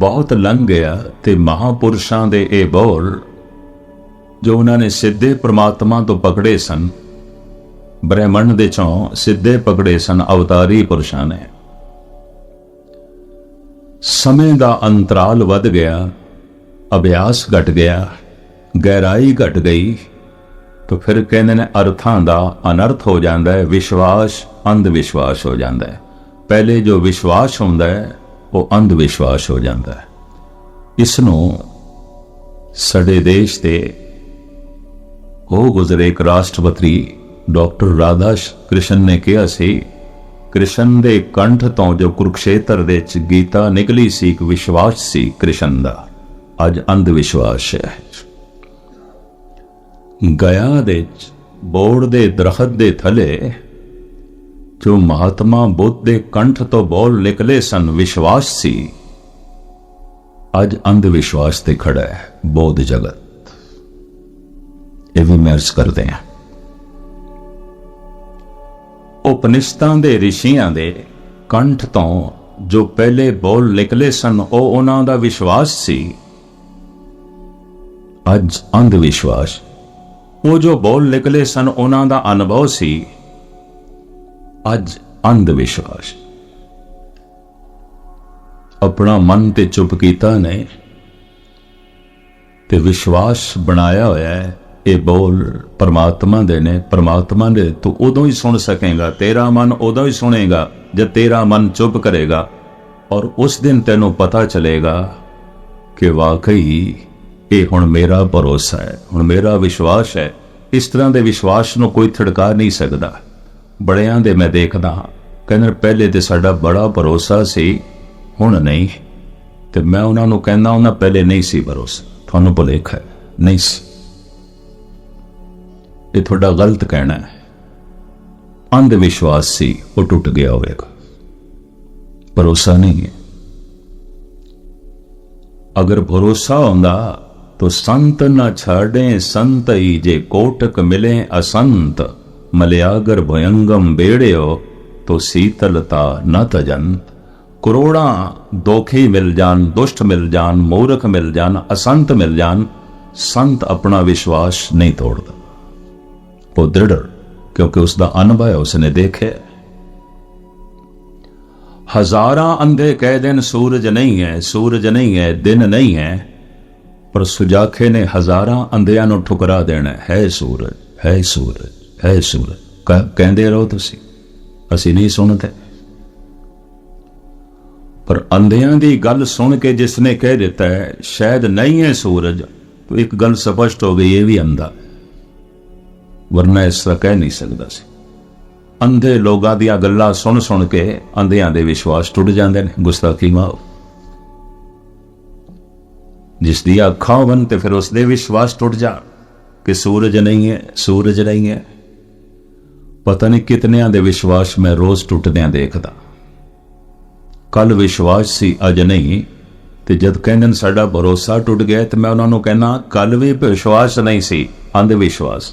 बहुत लंघ गया ते महापुरुषां दे ये बोल जो उन्होंने सिद्धे परमात्मा तो पकड़े सन, ब्रह्मंड दे चों सिद्धे पकड़े सन अवतारी पुरुषां ने। समय दा अंतराल वध गया, अभ्यास घट गया, गहराई घट गई। तो फिर कहते ने अर्थां दा अनर्थ हो जाता है, विश्वास अंधविश्वास हो जाता है। पहले जो विश्वास होंदा है वो अंधविश्वास हो जाता है। इसनों साडे देश दे हो गुजरे एक राष्ट्रपति डॉक्टर राधा कृष्ण ने कहा सी कृष्ण दे कंठ तो जो कुरुक्षेत्र दे च गीता निकली सी, एक विश्वास सी कृष्ण दा, अज अंध विश्वास है। गया दे बोड़ दे दरखत दे थले जो महात्मा बुद्ध दे कंठ तो बोल निकले सन, विश्वास सी, अज अंध विश्वास ते खड़ा है बौद्ध जगत। ये भी महर्ज करते हैं। उपनिषदां दे ऋषियां दे कंठ तो जो पहले बोल निकले सन, ओ उन्हां दा विश्वास सी, अज अंध विश्वास। वो जो बोल निकले सन उन्हां दा अनुभव सी, अज अंध विश्वास। अपना मन ते चुप कीता ने ते विश्वास बनाया होया है ये बोल परमात्मा दे ने। परमात्मा ने तू उदों ही सुन सकेगा, तेरा मन उदों ही सुनेगा जब तेरा मन चुप करेगा, और उस दिन तेनों पता चलेगा कि वाकई ये हुण मेरा भरोसा है, हुण मेरा विश्वास है। इस तरह के विश्वास नूं कोई थिड़का नहीं सकता। बड़ियां दे मैं देखदा हाँ, कहंदे पहले तो साडा बड़ा भरोसा सी, हुण नहीं। तो मैं उन्हां नूं कहंदा उन्हां पहले नहीं सी भरोसा, तुहानूं भुलेखा है, नहीं सी। ये थोड़ा गलत कहना है। अंध विश्वास सी, वो टुट गया होगा, भरोसा नहीं है। अगर भरोसा होंदा तो संत न छाड़े संत ही, जे कोटक मिले असंत, मलयागर भयंगम बेड़ियो तो शीतलता न तजंत। करोड़ा दोखी मिल जान, दुष्ट मिल जान, मूर्ख मिल जान, असंत मिल जान, संत अपना विश्वास नहीं तोड़ता। वो दृढ़, क्योंकि उसका अनुभव है, उसने देखे। हजारा अंधे कह दिन सूरज नहीं है, सूरज नहीं है, दिन नहीं है, पर सुजाखे ने हजारा अंधियां नूं ठुकरा देना है सूरज, है सूरज, है सूरज। कहते रहो तुसी, असी नहीं सुनते। पर अंधियां दी गल सुन के जिसने कह दिता है शायद नहीं है सूरज, तो एक गल स्पष्ट हो गई, ये भी अंधा, वरना इस तरह कह नहीं सकता सी। अंधे लोगों दी गल्लां सुन सुन के अंधियां दे विश्वास टुट जाते हैं। गुस्ताखी माओ, जिसदी अखा होवन ते फिर उसदे विश्वास टुट जा कि सूरज नहीं है, सूरज नहीं है। पता नहीं कितने दे विश्वास मैं रोज टुटदियां देखदा। कल विश्वास सी, अज नहीं। ते जद कहंदे साडा भरोसा टुट गया, तो मैं उन्होंने कहना कल भी विश्वास नहीं सी, अंध विश्वास।